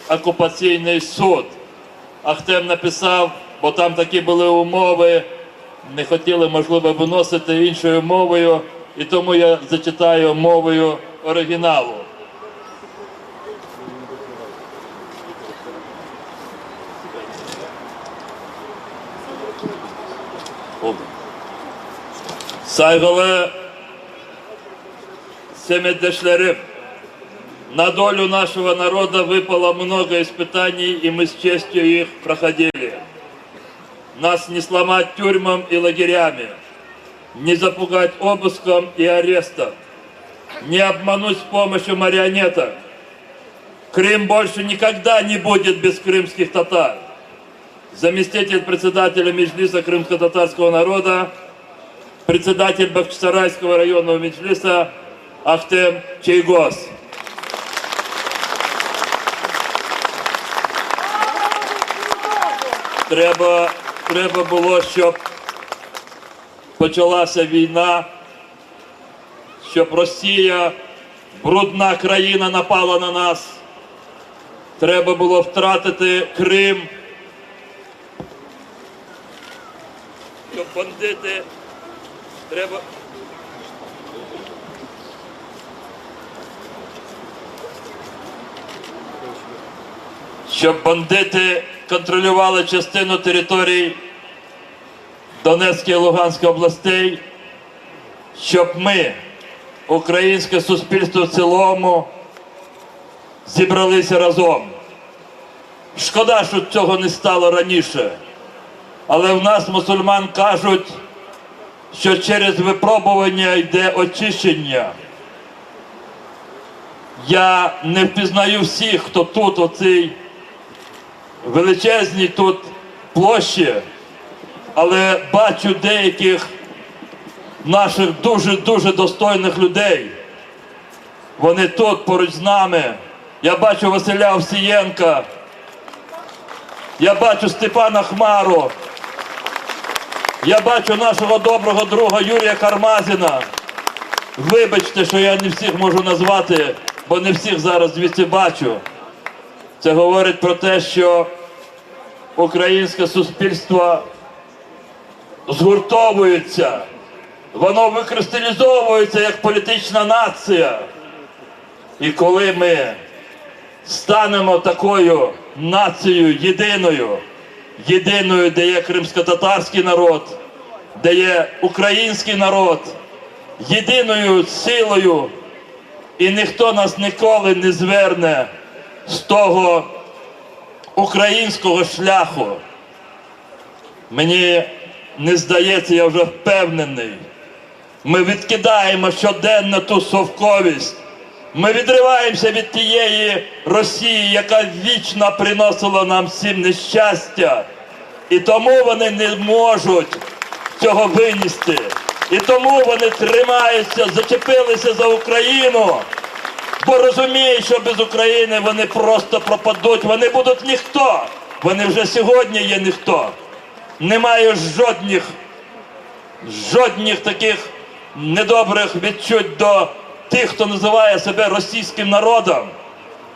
окупаційний суд. Ахтем написав, бо там такі були умови, не хотіли, можливо, виносити іншою мовою, і тому я зачитаю мовою оригіналу. Saygılı семидешlerim, на долю нашего народа выпало много испытаний, и мы с честью их проходили. Нас не сломать тюрьмам и лагерями. не запугать обыском и арестом, не обмануть с помощью марионеток. Крым больше никогда не будет без крымских татар. Заместитель председателя Меджлиса крымско-татарского народа, председатель Бахчисарайского районного Меджлиса Ахтем Чейгоз. Треба було, щоб почалася війна, щоб Росія, брудна країна, напала на нас. Треба було втратити Крим, щоб бандити, щоб бандити контролювали частину територій Донецької і Луганської областей, щоб ми, українське суспільство в цілому, зібралися разом. Шкода, що цього не стало раніше, але в нас мусульман кажуть, що через випробування йде очищення. Я не впізнаю всіх, хто тут, оцій величезній тут площі, але бачу деяких наших дуже-дуже достойних людей. Вони тут поруч з нами. Я бачу Василя Овсієнка, я бачу Степана Хмару, я бачу нашого доброго друга Юрія Кармазіна. Вибачте, що я не всіх можу назвати, бо не всіх зараз звідси бачу. Це говорить про те, що українське суспільство згуртовується, воно викристалізовується як політична нація. І коли ми станемо такою нацією єдиною, де є кримсько-татарський народ, де є український народ, єдиною силою, і ніхто нас ніколи не зверне з того українського шляху. Мені не здається, я вже впевнений. Ми відкидаємо щоденно ту совковість. Ми відриваємося від тієї Росії, яка вічно приносила нам всім нещастя. І тому вони не можуть цього винести. І тому вони тримаються, зачепилися за Україну, бо розуміють, що без України вони просто пропадуть, вони будуть ніхто. Вони вже сьогодні є ніхто. Немає жодних таких недобрих відчуть до тих, хто називає себе російським народом.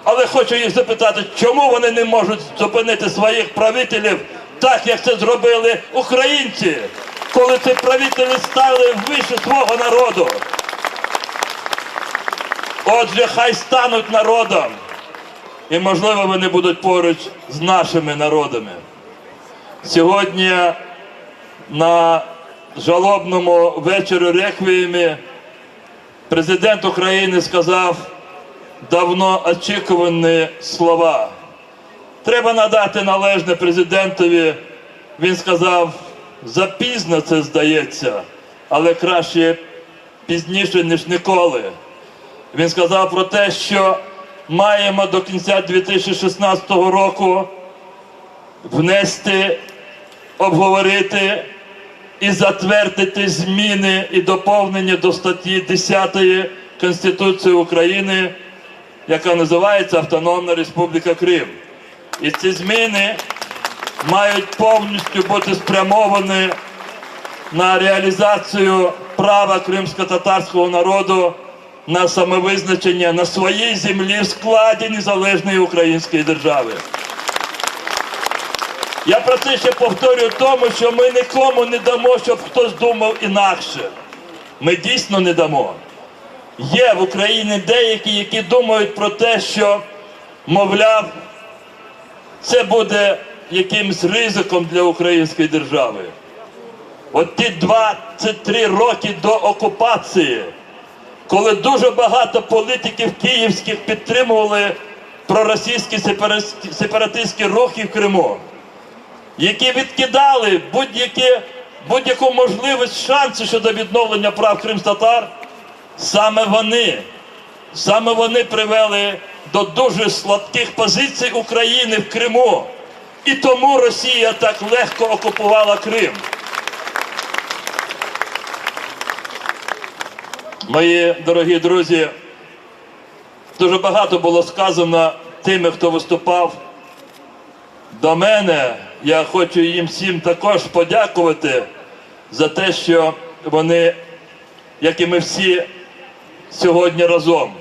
Але хочу їх запитати, чому вони не можуть зупинити своїх правителів так, як це зробили українці, коли ці правителі стали вище свого народу. Отже, хай стануть народом, і, можливо, вони будуть поруч з нашими народами. Сьогодні на жалобному вечорі реквіємі президент України сказав давно очікувані слова. Треба надати належне президентові. Він сказав, запізно це здається, але краще пізніше, ніж ніколи. Він сказав про те, що маємо до кінця 2016 року внести, обговорити і затвердити зміни і доповнення до статті 10 Конституції України, яка називається Автономна Республіка Крим. І ці зміни мають повністю бути спрямовані на реалізацію права кримсько-татарського народу на самовизначення на своїй землі в складі незалежної української держави. Я про це ще повторюю тому, що ми нікому не дамо, щоб хтось думав інакше. Ми дійсно не дамо. Є в Україні деякі, які думають про те, що, мовляв, це буде якимось ризиком для української держави. От ті 23 роки до окупації, коли дуже багато політиків київських підтримували проросійські сепаратистські рухи в Криму, які відкидали будь-які будь-яку можливість, шанси щодо відновлення прав кримськотатар, саме вони привели до дуже слабких позицій України в Криму. І тому Росія так легко окупувала Крим. Мої дорогі друзі, дуже багато було сказано тими, хто виступав до мене. Я хочу їм всім також подякувати за те, що вони, як і ми всі, сьогодні разом.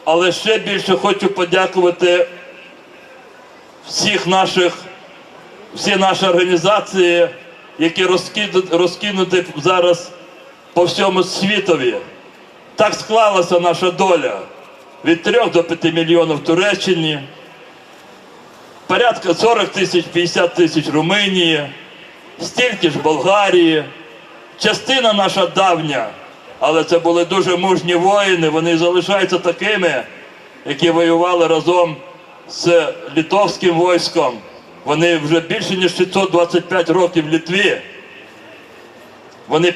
Але ще більше хочу подякувати всі наші організації, які розкинуті зараз по всьому світові. Так склалася наша доля. Від 3 до 5 мільйонів в Туреччині, порядка 40 тисяч, 50 тисяч в Румунії, стільки ж в Болгарії. Частина наша давня, але це були дуже мужні воїни, вони залишаються такими, які воювали разом з литовським військом. Вони вже більше ніж 625 років в Литві. Вони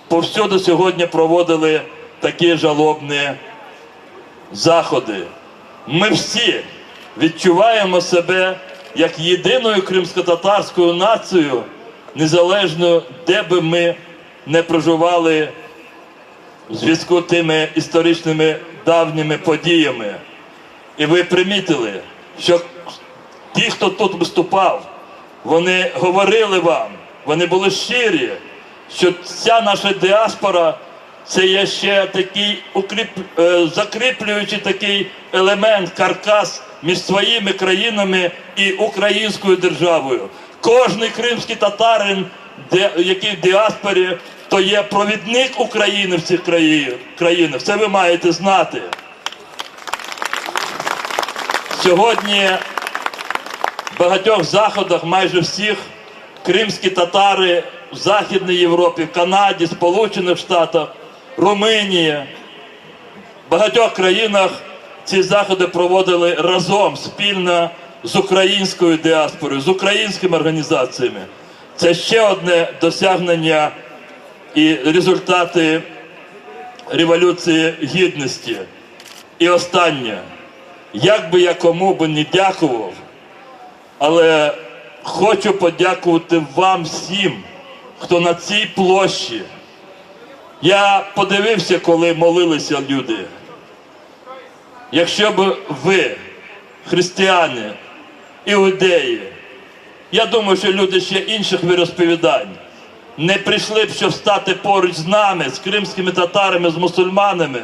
повсюду сьогодні проводили такі жалобні заходи. Ми всі відчуваємо себе як єдиною кримськотатарською нацією, незалежно де би ми не проживали в зв'язку з тими історичними давніми подіями. І ви примітили, що ті, хто тут виступав, вони говорили вам, вони були щирі, що ця наша діаспора – це є ще такий закріплюючий такий елемент, каркас між своїми країнами і українською державою. Кожний кримський татарин, який в діаспорі, то є провідник України в цих країнах. Це ви маєте знати. Сьогодні в багатьох заходах, майже всіх, кримські татари в Західній Європі, в Канаді, Сполучених Штатах, Румунії, в багатьох країнах ці заходи проводили разом, спільно з українською діаспорою, з українськими організаціями. Це ще одне досягнення і результати Революції Гідності. І останнє. Як би я кому би не дякував, але хочу подякувати вам всім, хто на цій площі. Я подивився, коли молилися люди. Якщо б ви, християни, іудеї, я думаю, що люди ще інших віросповідань, не прийшли б, щоб стати поруч з нами, з кримськими татарами, з мусульманами,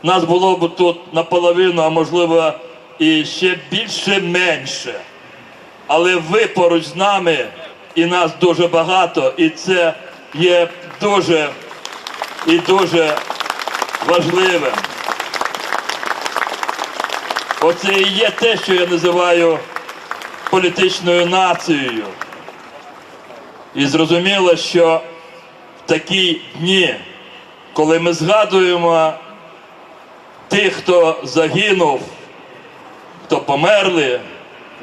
нас було б тут наполовину, а можливо і ще більше-менше. Але ви поруч з нами, і нас дуже багато, і це є дуже і дуже важливим. Оце і є те, що я називаю політичною нацією. І зрозуміло, що в такі дні, коли ми згадуємо тих, хто загинув, хто померли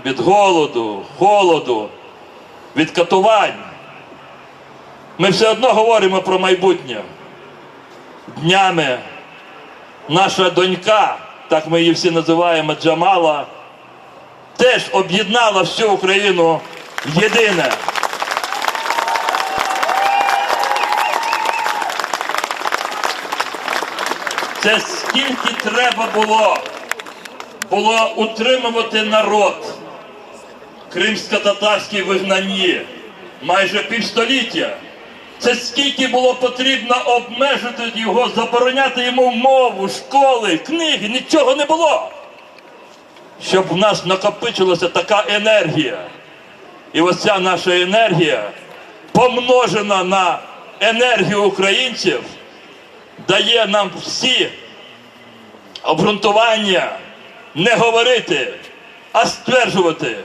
від голоду, холоду, від катувань, ми все одно говоримо про майбутнє. Днями наша донька, так ми її всі називаємо, Джамала, теж об'єднала всю Україну в єдине. Це скільки треба було утримувати народ кримсько-татарській вигнанні, майже півстоліття. Це скільки було потрібно обмежити його, забороняти йому мову, школи, книги, нічого не було. Щоб в нас накопичилася така енергія. І ось ця наша енергія, помножена на енергію українців, дає нам всі обґрунтування не говорити, а стверджувати.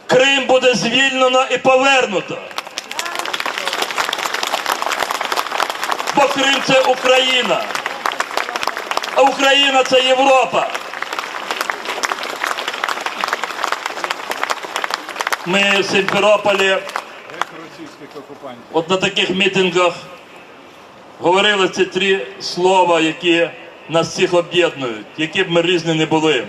Крим буде звільнено і повернуто. Бо Крим – це Україна, а Україна – це Європа. Ми в Сімферополі от на таких мітингах говорили ці три слова, які нас всіх об'єднують, які б ми різні не були.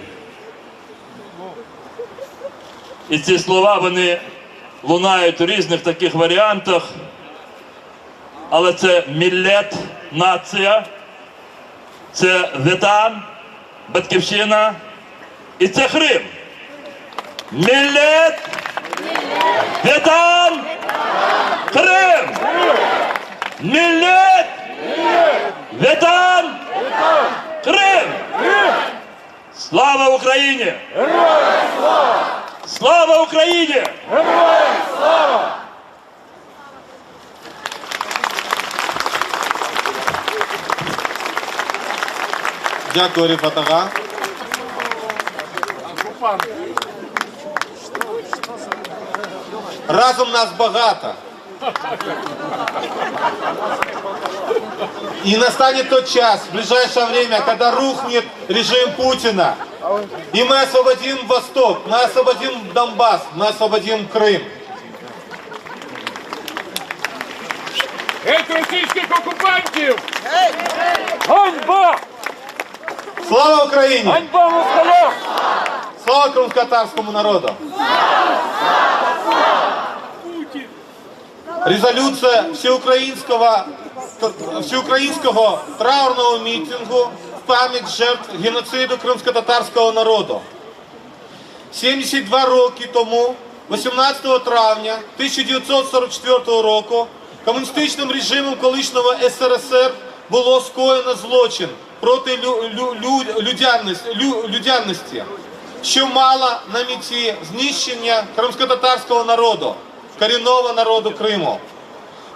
І ці слова, вони лунають у різних таких варіантах, але це міллет, нація, це ветан, батьківщина і це Крим. Міллет, ветан, Крим! Міллет, ветан, Крим! Слава Україні! Слава Україні! Дякую, Рифатага. Разом нас багато. И настанет тот час, в ближайшее время, когда рухнет режим Путина. И мы освободим Восток, мы освободим Донбасс, мы освободим Крым. Геть російських окупантів! Ганьба! Слава Україні! Ганьба москалям! Слава кримськотатарському народу! Резолюция всеукраїнського траурного мітингу в пам'ять жертв геноциду кримськотатарського народу. 72 роки тому, 18 травня 1944 року, комуністичним режимом колишнього СРСР було скоєно злочин проти людяності, що мало на меті знищення кримськотатарського народу, корінного народу Криму.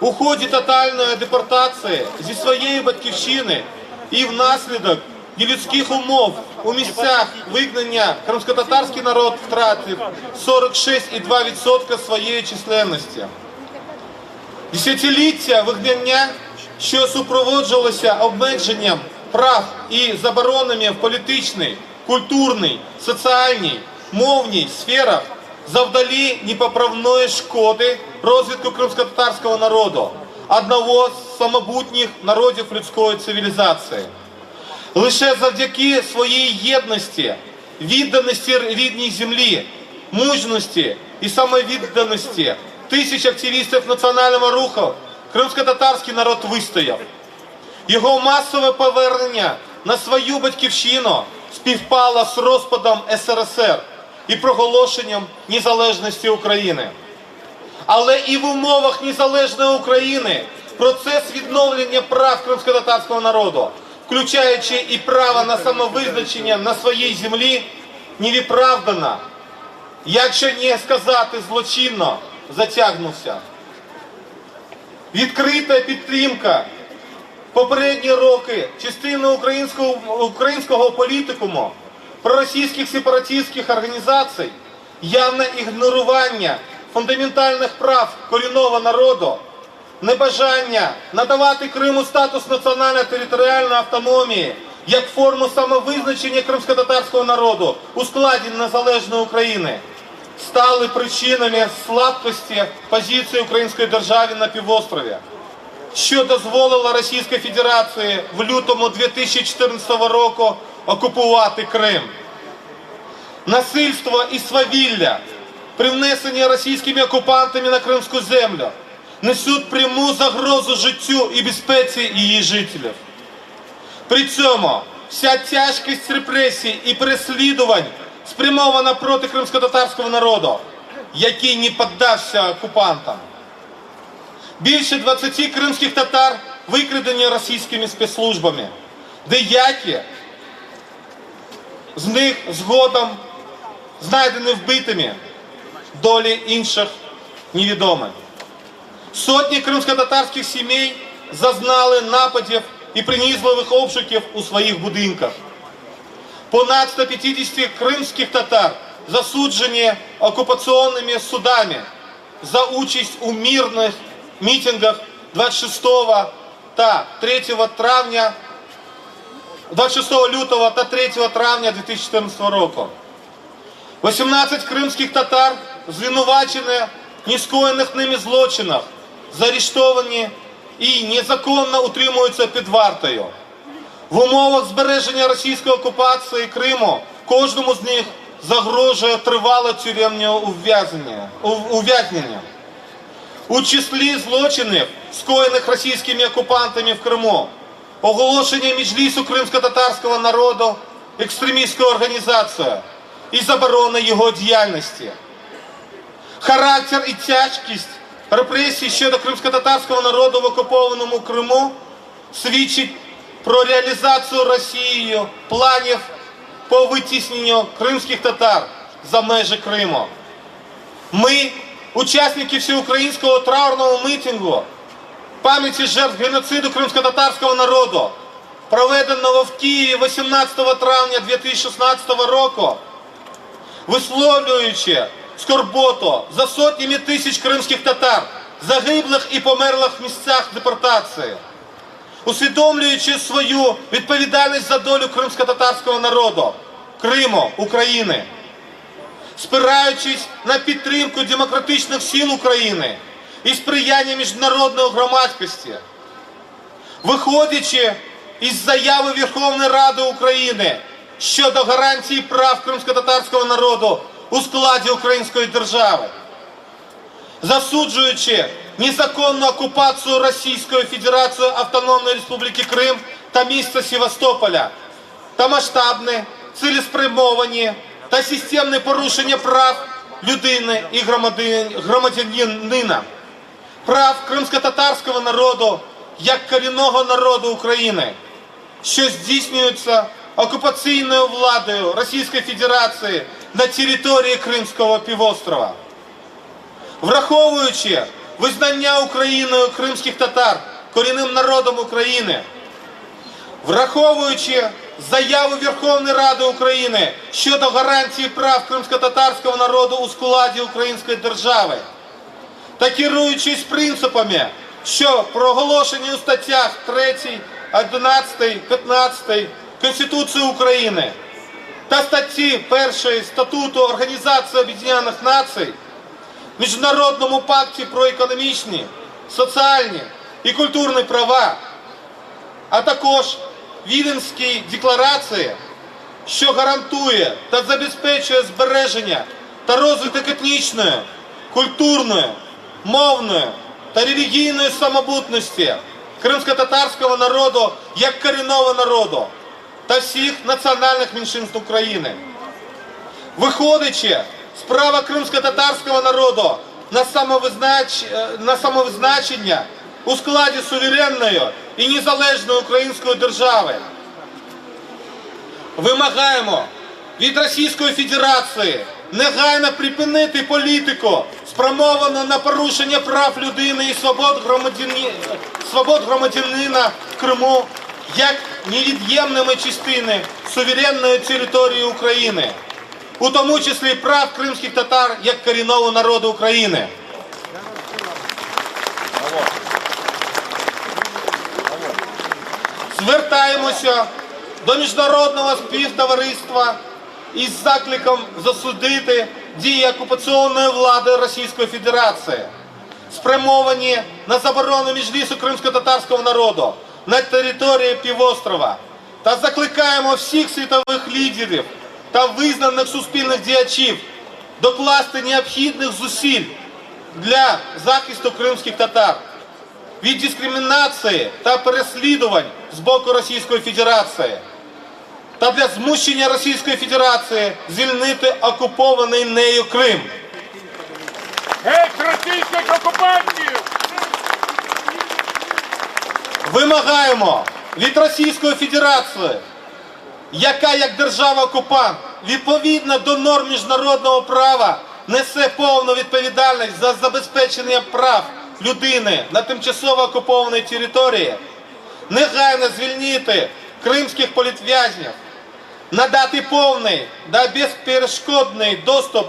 У ході тотальної депортації зі своєї батьківщини і внаслідок нелюдських умов у місцях вигнання кримськотатарський народ втратив 46,2% своєї численності. Десятиліття вигнання, що супроводжувалося обмеженням прав і заборонами в політичній, культурній, соціальній, мовній сферах, завдали непоправної шкоди розвитку кримськотатарського народу, одного з самобутніх народів людської цивілізації. Лише завдяки своїй єдності, відданості рідній землі, мужності і самовідданості тисяч активістів національного руху кримськотатарський народ вистояв. Його масове повернення на свою батьківщину співпало з розпадом СРСР і проголошенням незалежності України. Але і в умовах незалежної України процес відновлення прав кримськотатарського народу, включаючи і право на самовизначення на своїй землі, невиправдано, якщо не сказати злочинно, затягнувся. Відкрита підтримка попередні роки частини українського політикуму, проросійських сепаратистських організацій, явне ігнорування фундаментальних прав корінного народу, небажання надавати Криму статус національної територіальної автономії як форму самовизначення кримськотатарського народу у складі незалежної України, стали причинами слабкості позиції української держави на півострові, що дозволило Російській Федерації в лютому 2014 року окупувати Крим. Насильство і свавілля, привнесені російськими окупантами на кримську землю, несуть пряму загрозу життю і безпеці її жителів. При цьому вся тяжкість репресій і переслідувань спрямована проти кримськотатарського народу, який не піддався окупантам. Більше 20 кримських татар викрадені російськими спецслужбами. Деякі з них згодом знайдені вбитими, долі інших невідомі. Сотні кримськотатарських сімей зазнали нападів і принизливих обшуків у своїх будинках. Понад 150 кримських татар засуджені окупаційними судами за участь у мирних мітингах 26 лютого та 3 травня 2014 року. 18 кримських татар звинувачені нескоєних ними злочинах, заарештовані і незаконно утримуються під вартою. В умовах збереження російської окупації Криму кожному з них загрожує тривале тюремне ув'язнення. У числі злочинів, скоєних російськими окупантами в Криму, оголошення Меджлісу кримсько-татарського народу екстремістською організацією і заборона його діяльності. Характер і тяжкість репресій щодо кримсько-татарського народу в окупованому Криму свідчить про реалізацію Росією планів по витісненню кримських татар за межі Криму. Ми, учасники всеукраїнського траурного мітингу пам'яті жертв геноциду кримсько-татарського народу, проведеного в Києві 18 травня 2016 року, висловлюючи скорботу за сотнями тисяч кримських татар, загиблих і померлих в місцях депортації, усвідомлюючи свою відповідальність за долю кримсько-татарського народу, Криму, України, спираючись на підтримку демократичних сил України і сприяння міжнародної громадськості, виходячи із заяви Верховної Ради України щодо гарантії прав кримсько-татарського народу у складі Української держави, засуджуючи незаконну окупацію Російською Федерацією Автономної Республіки Крим та міста Севастополя та масштабні, цілеспрямовані та системні порушення прав людини і громадянина, прав кримсько-татарського народу як корінного народу України, що здійснюються окупаційною владою Російської Федерації на території Кримського півострова. Враховуючи визнання Україною кримських татар корінним народом України, враховуючи заяву Верховної Ради України щодо гарантії прав кримсько-татарського народу у складі Української держави, та керуючись принципами, що проголошені у статтях 3, 11, 15 Конституції України та статті 1 Статуту Організації Об'єднаних Націй, Міжнародному пакті про економічні, соціальні і культурні права, а також Віденській декларації, що гарантує та забезпечує збереження та розвиток етнічної, культурної, мовної та релігійної самобутності кримсько-татарського народу як корінного народу та всіх національних меншинств України. Виходячи з права кримсько-татарського народу на самовизначення у складі суверенної і незалежної української держави, вимагаємо від Російської Федерації негайно припинити політику, спрямовану на порушення прав людини і свобод громадянина в Криму як невід'ємної частини суверенної території України, у тому числі прав кримських татар як корінного народу України. Звертаємося до міжнародного співтовариства із закликом засудити дії окупаційної влади Російської Федерації, спрямовані на заборону Меджлісу кримсько-татарського народу на території півострова, та закликаємо всіх світових лідерів та визнаних суспільних діячів докласти необхідних зусиль для захисту кримських татар від дискримінації та переслідувань з боку Російської Федерації та для змушення Російської Федерації звільнити окупований нею Крим. Геть російських окупантів! Вимагаємо від Російської Федерації, яка як держава-окупант відповідно до норм міжнародного права несе повну відповідальність за забезпечення прав людини на тимчасово окупованій території, негайно звільнити кримських політв'язнів, надати повний та безперешкодний доступ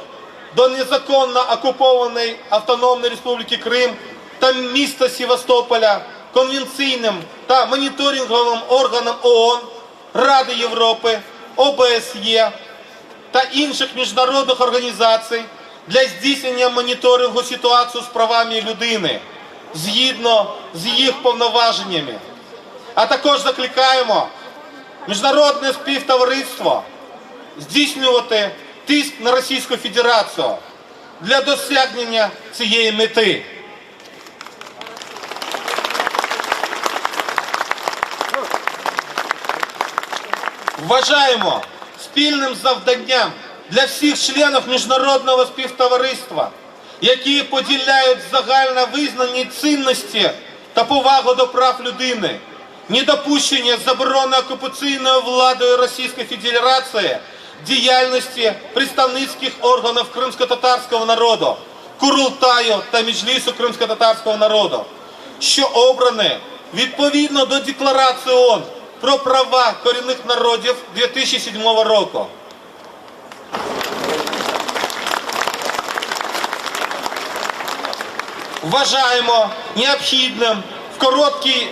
до незаконно окупованої Автономної Республіки Крим та міста Севастополя конвенційним та моніторинговим органам ООН, Ради Європи, ОБСЄ та інших міжнародних організацій для здійснення моніторингу ситуації з правами людини згідно з їх повноваженнями. А також закликаємо міжнародне співтовариство здійснювати тиск на Російську Федерацію для досягнення цієї мети. Вважаємо спільним завданням для всіх членів міжнародного співтовариства, які поділяють загально визнані цінності та повагу до прав людини, недопущення заборони окупаційною владою Російської Федерації діяльності представницьких органів кримсько-татарського народу, Курултаю та Меджлісу кримсько-татарського народу, що обрані відповідно до Декларації ООН про права корінних народів 2007 року. Вважаємо необхідним в короткі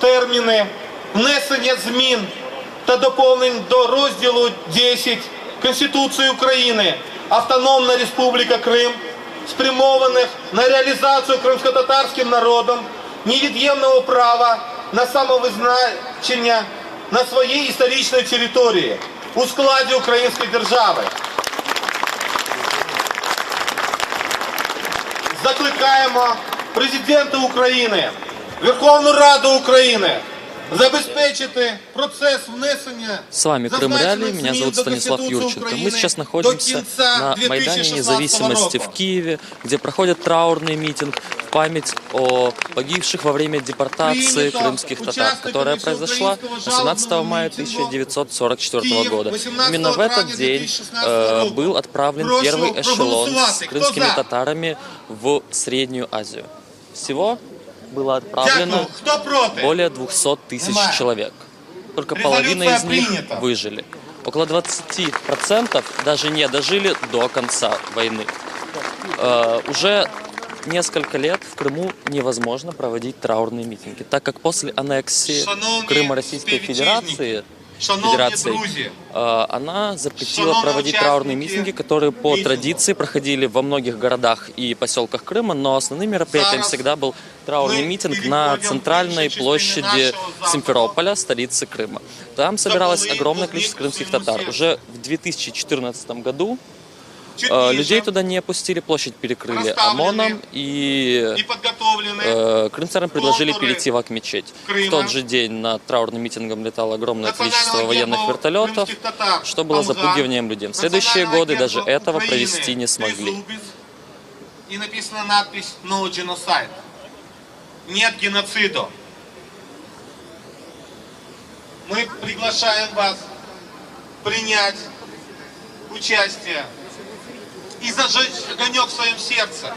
терміни внесення змін та доповнень до розділу 10 Конституції України Автономна Республіка Крим, спрямованих на реалізацію кримсько-татарським народом невід'ємного права на самовизначення на своїй історичній території у складі Української держави. Закликаємо Президента України, Верховну Раду України забезпечити процесс внесення... С вами Крым Реалии, меня зовут Станислав Юрченко. Мы сейчас находимся на Майдане Независимости в Киеве, где проходит траурный митинг в память о погибших во время депортации крымских татар, которая произошла 18 мая 1944 года. Именно в этот день был отправлен первый эшелон с крымскими татарами в Среднюю Азию. Всего было отправлено более 200 тысяч человек. Только половина из них выжили. Около 20% даже не дожили до конца войны. Уже несколько лет в Крыму невозможно проводить траурные митинги, так как после аннексии Крыма Российской Федерации она запретила проводить траурные митинги, которые по традиции проходили во многих городах и поселках Крыма, но основным мероприятием всегда был траурный митинг на центральной площади Симферополя, столицы Крыма. Там собиралось огромное количество крымских татар. Уже в 2014 году людей туда не пустили, площадь перекрыли ОМОНом, и крымцам предложили перейти в Ак-мечеть. В тот же день над траурным митингом летало огромное количество военных вертолетов, что было запугиванием людей. В следующие годы даже этого провести не смогли. И написана надпись «No genocide». Нет геноцида. Мы приглашаем вас принять участие и зажечь огонек в своем сердце,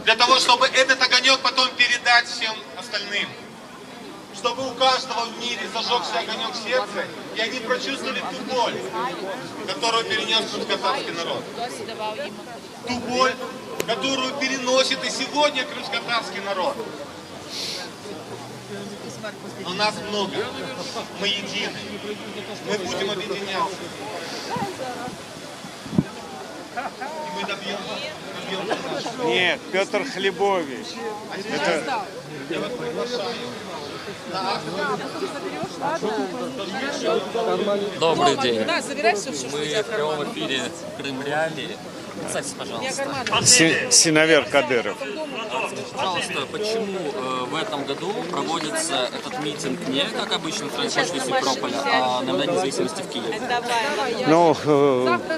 для того, чтобы этот огонек потом передать всем остальным, чтобы у каждого в мире зажегся огонек в сердце, и они прочувствовали ту боль, которую перенес крымско-татарский народ, ту боль, которую переносит и сегодня крымско-татарский народ. Но нас много, мы едины, мы будем объединяться. Нет, Петр Хлебович. Это... Добрый день. Мы в прямом эфире Крым Реалии. Представьтесь, пожалуйста. Синовер Кадыров. Пожалуйста, почему в этом году проводится этот митинг не как обычно в площади Симферополя, а на Майдане Независимости в Киеве? Ну,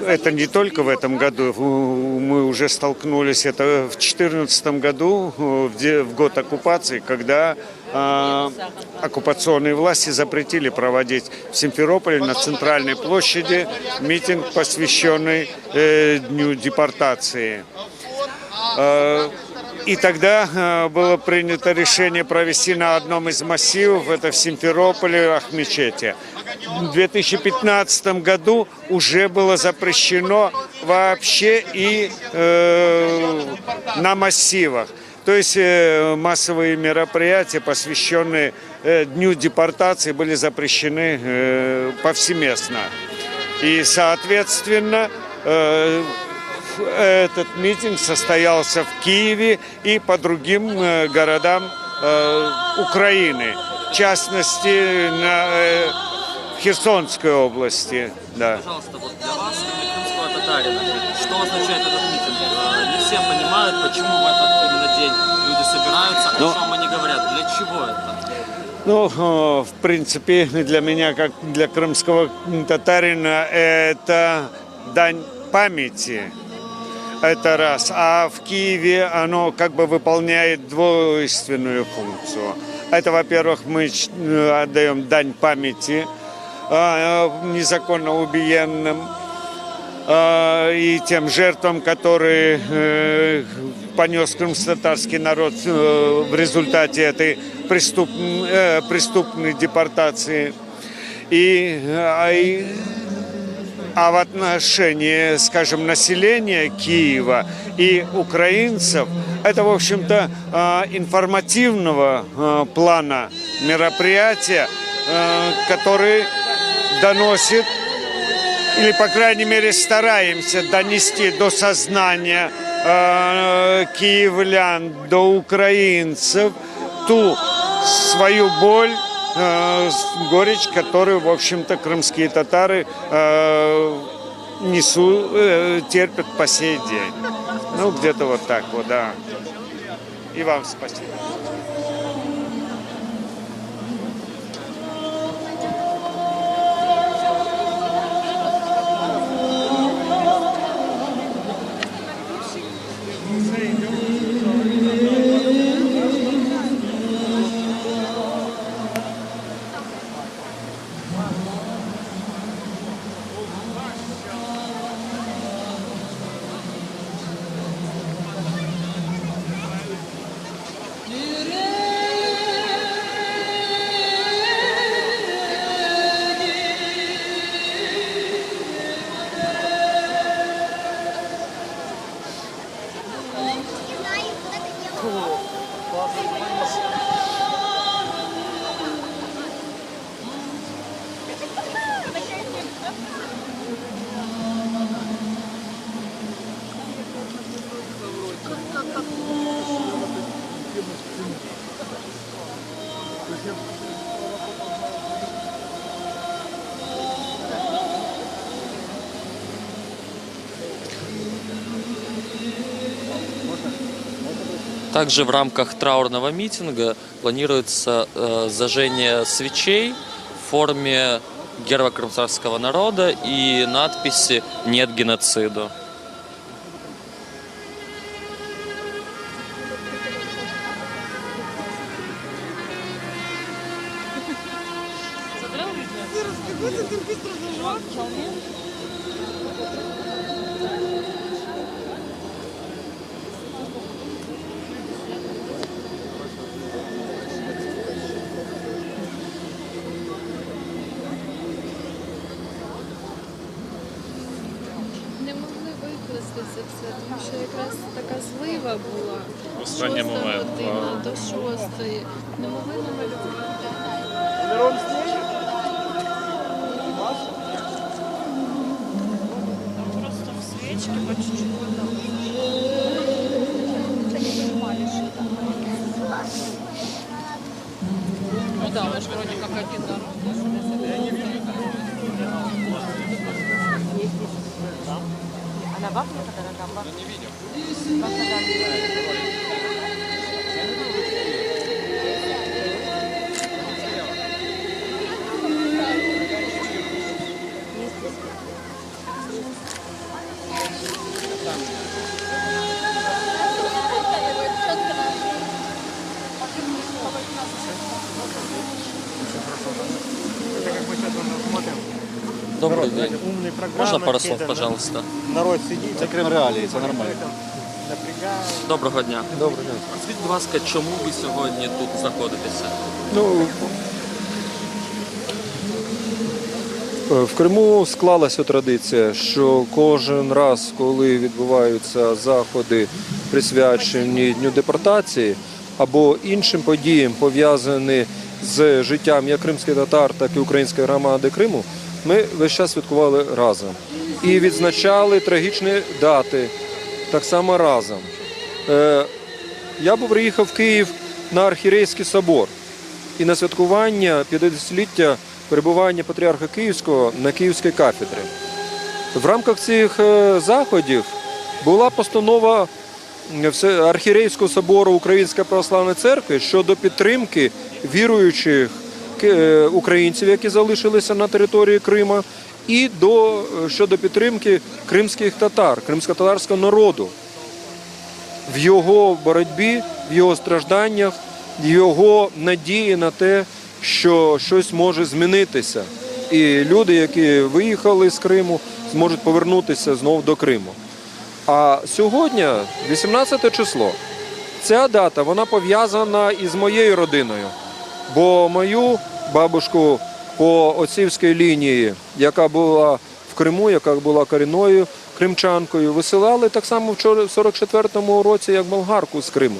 это не только в этом году. Мы уже столкнулись. Это в 2014 году, в год оккупации, когда оккупационные власти запретили проводить в Симферополе на центральной площади митинг, посвященный Дню депортации. И тогда было принято решение провести на одном из массивов, это в Симферополе, Ак-мечете. В 2015 году уже было запрещено вообще и на массивах. То есть массовые мероприятия, посвященные Дню депортации, были запрещены повсеместно. И, соответственно, этот митинг состоялся в Киеве и по другим городам Украины, в частности, в Херсонской области. Да. Пожалуйста, вот для вас, как крымского татарина, что означает этот митинг? Не все понимают, почему в этот именно день люди собираются, о чем они говорят, для чего это? Ну, в принципе, для меня, как для крымского татарина, это дань памяти. Это раз. А в Киеве оно как бы выполняет двойственную функцию. Это, во-первых, мы отдаем дань памяти незаконно убиенным и тем жертвам, которые понес крымско-татарский народ в результате этой преступной депортации. А в отношении, скажем, населения Киева и украинцев, это, в общем-то, информативного плана мероприятия, который доносит, или, по крайней мере, стараемся донести до сознания киевлян, до украинцев ту свою боль, горечь, которую, в общем-то, крымские татары терпят по сей день. Ну, где-то вот так вот, да. И вам спасибо. Также в рамках траурного митинга планируется зажжение свечей в форме герба крымского народа и надписи «Нет геноциду». Не могли викласти це все, тому що якраз така злива була. Останній момент. 6 година до 6. Не могли намалювати. Просто в свечке по чуть-чуть вода. Не понимали, что там. Ну да, мы же вроде как один народ. Она бахнет, когда там бахнет? Не видел. Добрый день. Можно пару слов, пожалуйста? Народ сидить, це Крим реалії, це нормально. Доброго дня. Доброго дня. Скажіть, будь ласка, чому ви сьогодні тут знаходитеся? Ну, в Криму склалася традиція, що кожен раз, коли відбуваються заходи, присвячені Дню депортації або іншим подіям, пов'язані з життям як кримських татар, так і української громади Криму, ми весь час святкували разом. І відзначали трагічні дати так само разом. Я приїхав в Київ на Архієрейський собор і на святкування 50-ліття перебування Патріарха Київського на Київській кафедрі. В рамках цих заходів була постанова Архієрейського собору Української Православної Церкви щодо підтримки віруючих українців, які залишилися на території Криму, і щодо підтримки кримських татар, кримськотатарського народу в його боротьбі, в його стражданнях, в його надії на те, що щось може змінитися. І люди, які виїхали з Криму, зможуть повернутися знову до Криму. А сьогодні, 18 число, ця дата, вона пов'язана із моєю родиною. Бо мою бабушку по отцівській лінії, яка була в Криму, яка була корінною кримчанкою, висилали так само в 44-му році, як болгарку з Криму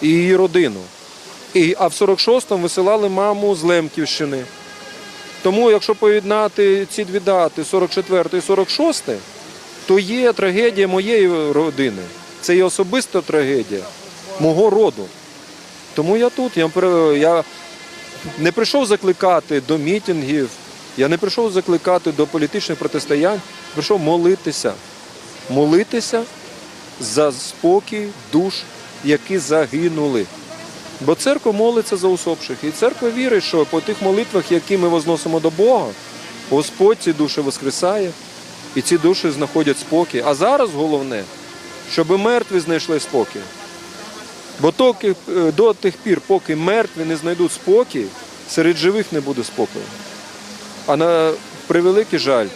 і її родину. А в 46-му висилали маму з Лемківщини. Тому, якщо поєднати ці дві дати, 44 і 46, то є трагедія моєї родини. Це є особиста трагедія мого роду. Тому я тут. Я не прийшов закликати до мітингів, я не прийшов закликати до політичних протистоянь, прийшов молитися. Молитися за спокій душ, які загинули. Бо церква молиться за усопших. І церква вірить, що по тих молитвах, які ми возносимо до Бога, Господь ці душі воскресає, і ці душі знаходять спокій. А зараз головне, щоб мертві знайшли спокій. Бо до тих пір, поки мертві не знайдуть спокій, серед живих не буде спокою. А на превеликий жаль,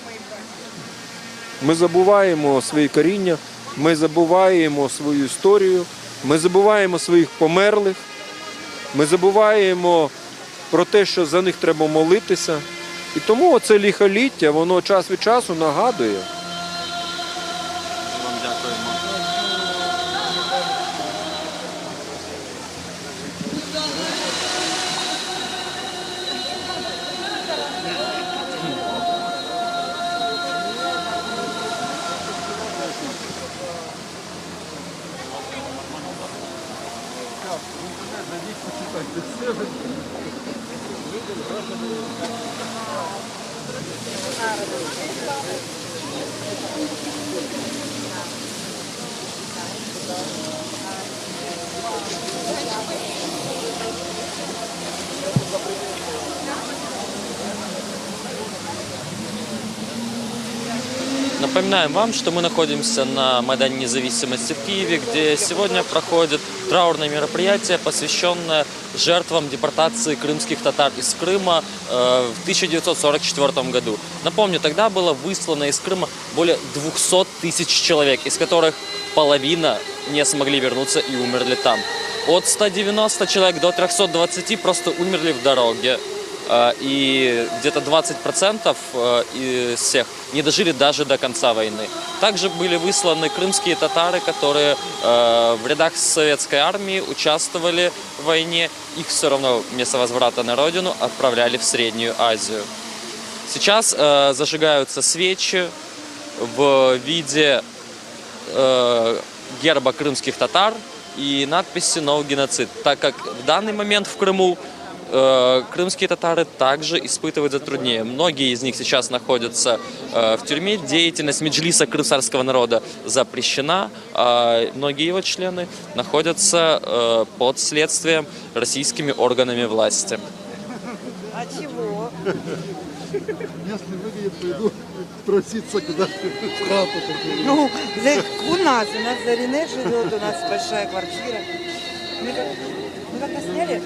ми забуваємо свої коріння, ми забуваємо свою історію, ми забуваємо своїх померлих, ми забуваємо про те, що за них треба молитися. І тому оце лихоліття, воно час від часу нагадує. Вам дякуємо. Напоминаем вам, что мы находимся на Майдане Независимости в Киеве, где сегодня проходит траурное мероприятие, посвященное жертвам депортации крымских татар из Крыма в 1944 году. Напомню, тогда было выслано из Крыма более 200 тысяч человек, из которых половина не смогли вернуться и умерли там. От 190 человек до 320 просто умерли в дороге. И где-то 20% из всех не дожили даже до конца войны. Также были высланы крымские татары, которые в рядах советской армии участвовали в войне. Их все равно вместо возврата на родину отправляли в Среднюю Азию. Сейчас зажигаются свечи в виде герба крымских татар и надписи «No геноцид», так как в данный момент в Крыму крымские татары также испытывают затруднения. Многие из них сейчас находятся в тюрьме. Деятельность Меджлиса крымского народа запрещена. А многие его члены находятся под следствием российскими органами власти. А чего? Если выгонят, пойду проситься куда-то в хату. Ну, у нас Зарине живет, у нас большая квартира. Мы как-то сняли?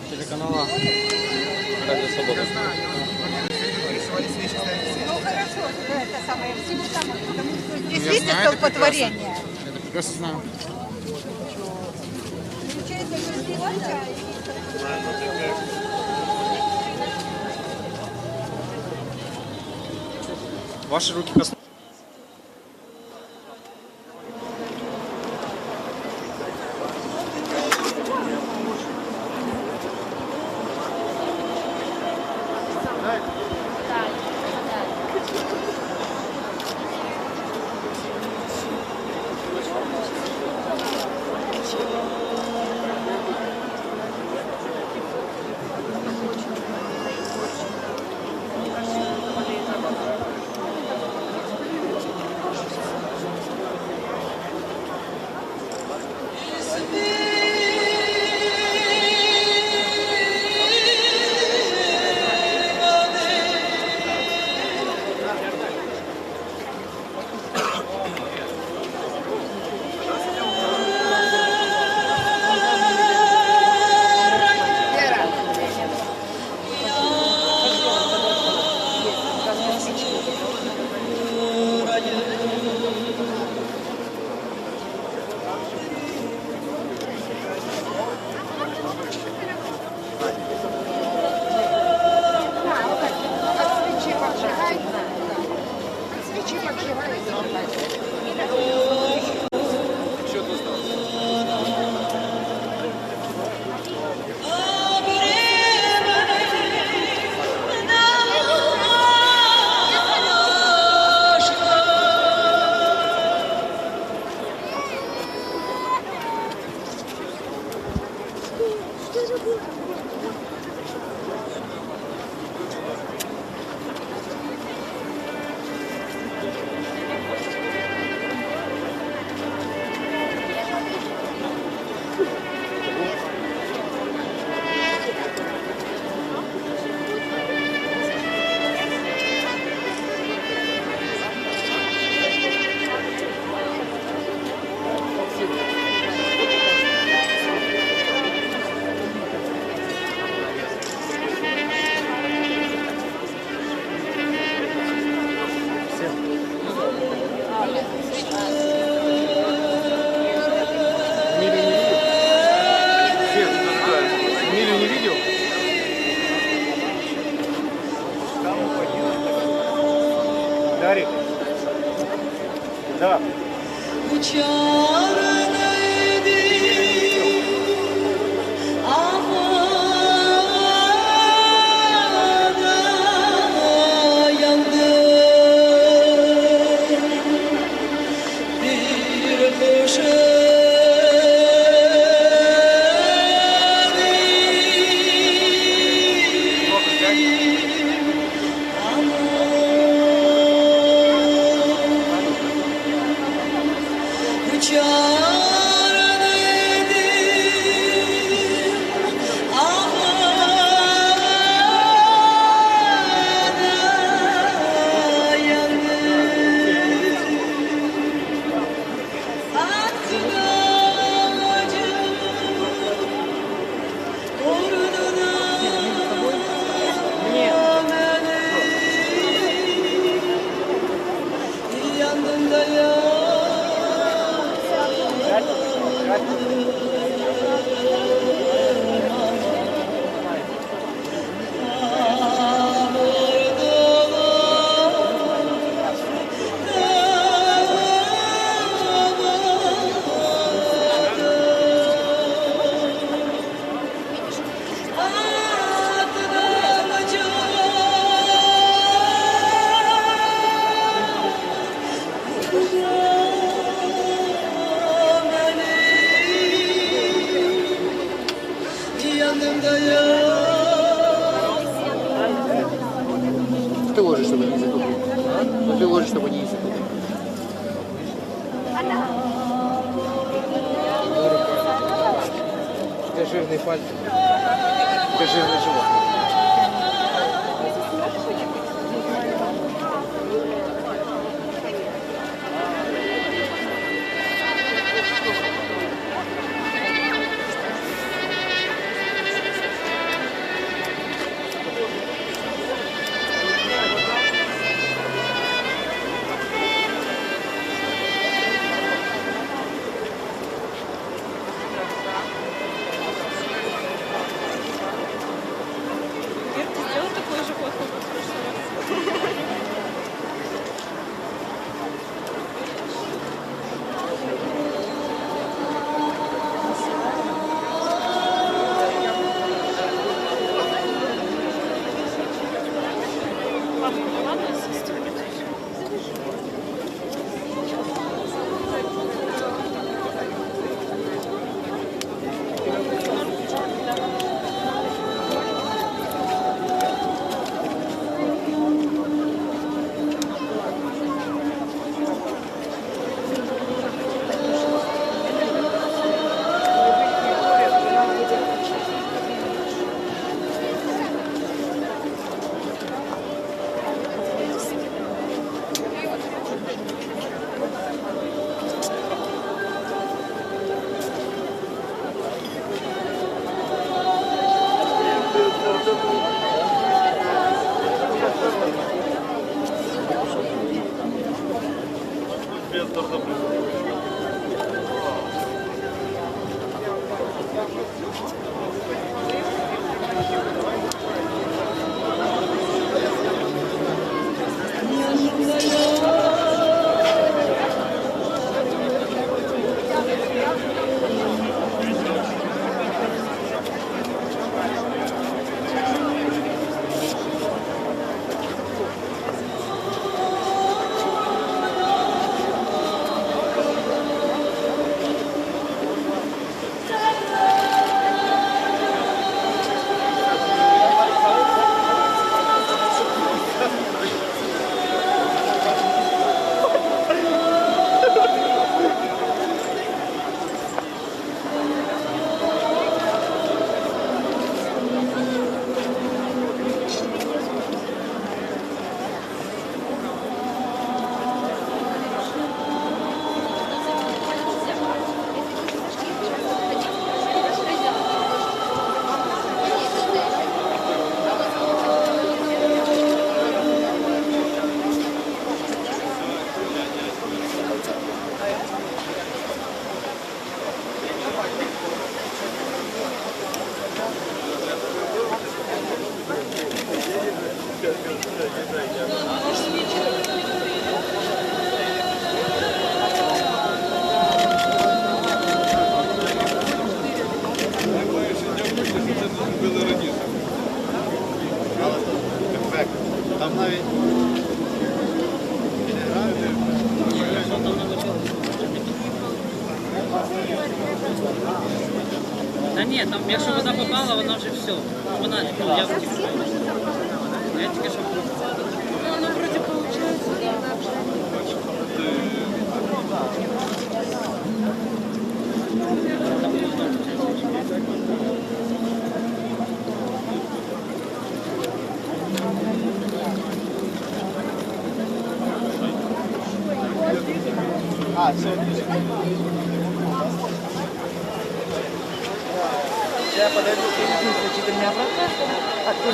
Телеканала Радио Свобода. Ну хорошо, это самое, всему самому, потому что здесь есть столпотворение. Это прекрасно знаю. Получается, что здесь Ваши руки коснулись. Дарик. Да. жирний пальчик. Це жирний живот. Сделай такую же фотку, как в прошлый раз. Там навіть Та ні, там якщо вода попала, вона вже все. Вона я тільки що. Я тільки що. Ну, вроде получается, да. Я подойду к единственному, ты меня обратно, а ты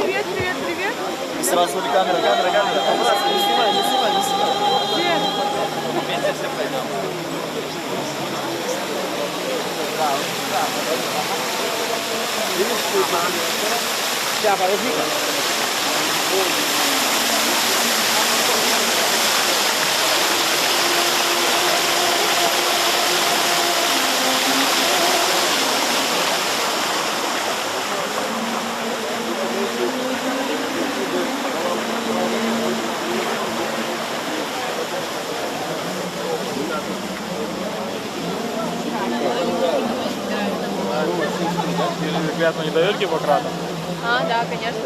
Привет, привет, привет. сразу камера. Не снимай. Сейчас, подожди-ка. Ребят, не дают Гиппократов? А, да, конечно.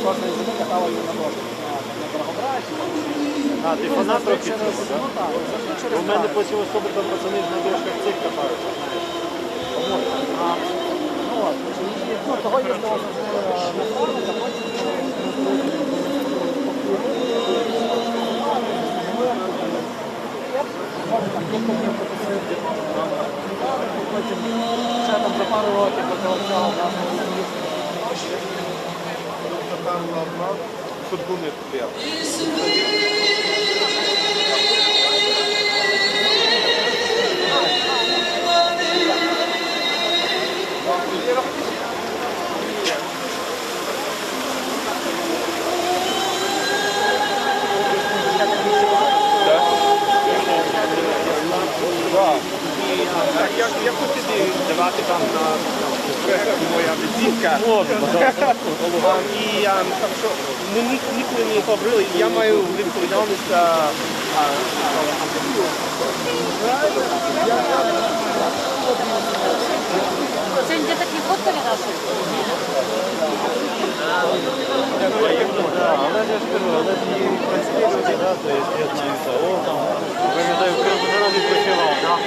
Кожної зими каталася на дошках на Драгобраті. А, ти фанат трохи цього, так? У мене потім особи там пацани на дошках цих катаються, знаєш. Ну, того їздила на форму, а потім потім ще там за пару років почав футбольний клуб. Я хотів давати там моя візитка. І так що ніколи не говорили, я маю відповідальність Сегодня где-то не фоткали наши? але я ж кажу, але ж і працювати, то є, я знаю, САО там, пам'ятаю, в Кривому працював, так?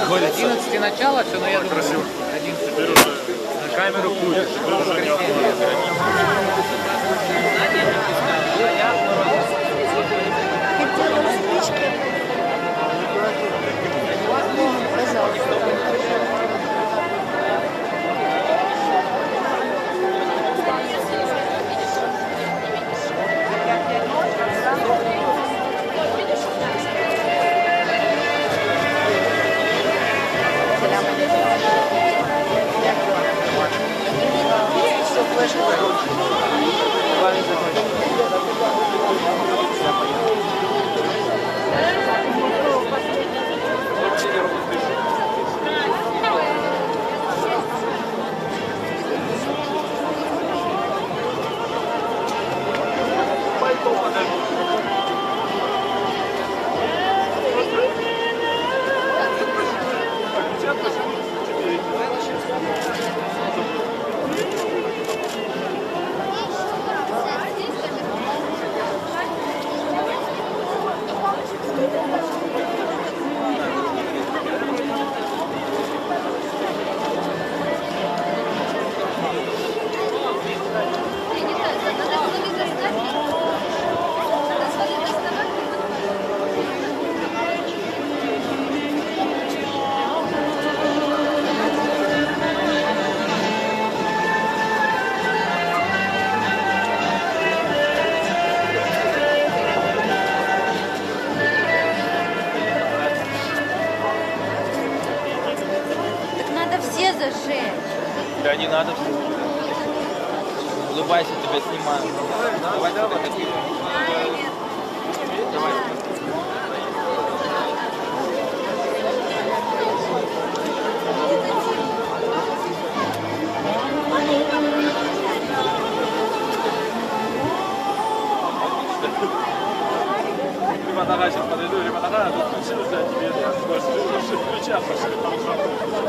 В 11 начало, все, но я думаю, 11 на камеру крутишь. Да не надо все. Улыбайся, тебя снимаю. Давай, давай. Давай. Ребята, сейчас подойду, ребята, тут включилась, я тебе ключа пошли, там давай.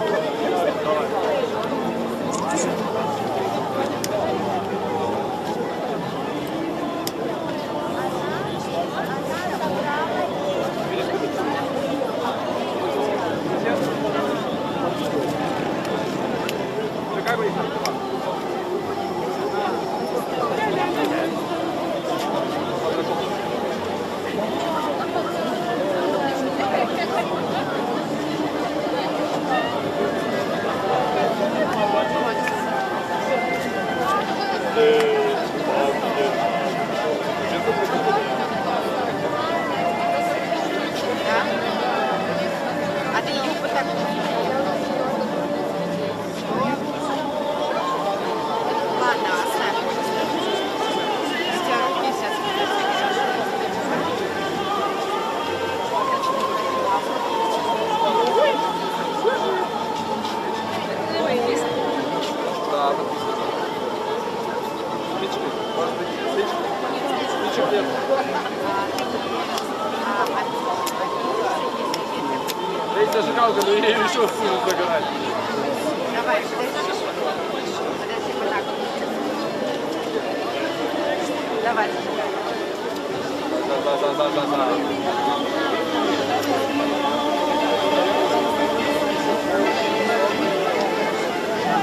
зажигалку, но я решил загорать. Давай, подожди, вот так вот. Давай. Да.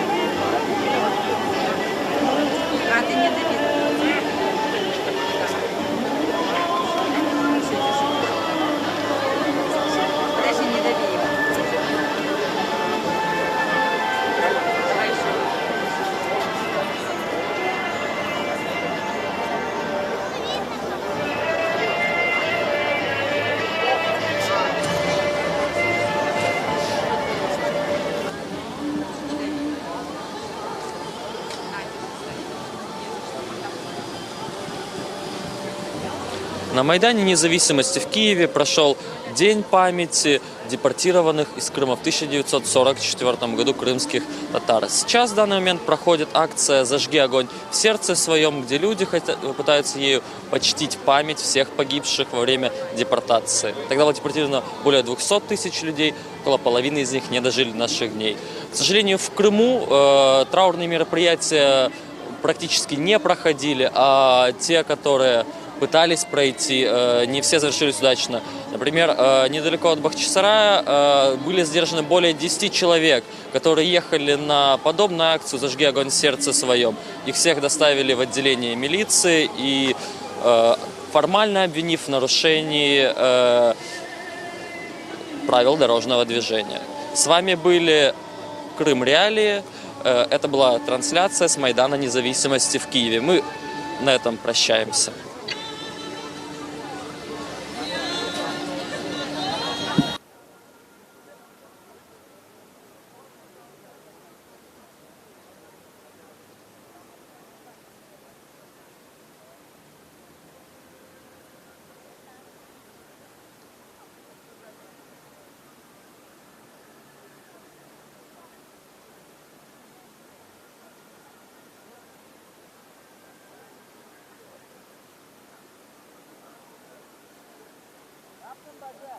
А ты не дави. Подожди, не дави его. Давай еще. На Майдане Независимости в Киеве прошел День памяти депортированных из Крыма в 1944 году крымских татар. Сейчас в данный момент проходит акция «Зажги огонь в сердце своем», где люди пытаются ею почтить память всех погибших во время депортации. Тогда было депортировано более 200 тысяч людей, около половины из них не дожили до наших дней. К сожалению, в Крыму траурные мероприятия практически не проходили, а те, которые пытались пройти, не все завершились удачно. Например, недалеко от Бахчисарая были задержаны более 10 человек, которые ехали на подобную акцию «Зажги огонь в сердце своем». Их всех доставили в отделение милиции и формально обвинив в нарушении правил дорожного движения. С вами были Крым Реалии. Это была трансляция с Майдана Независимости в Киеве. Мы на этом прощаемся. Yaptın bacı.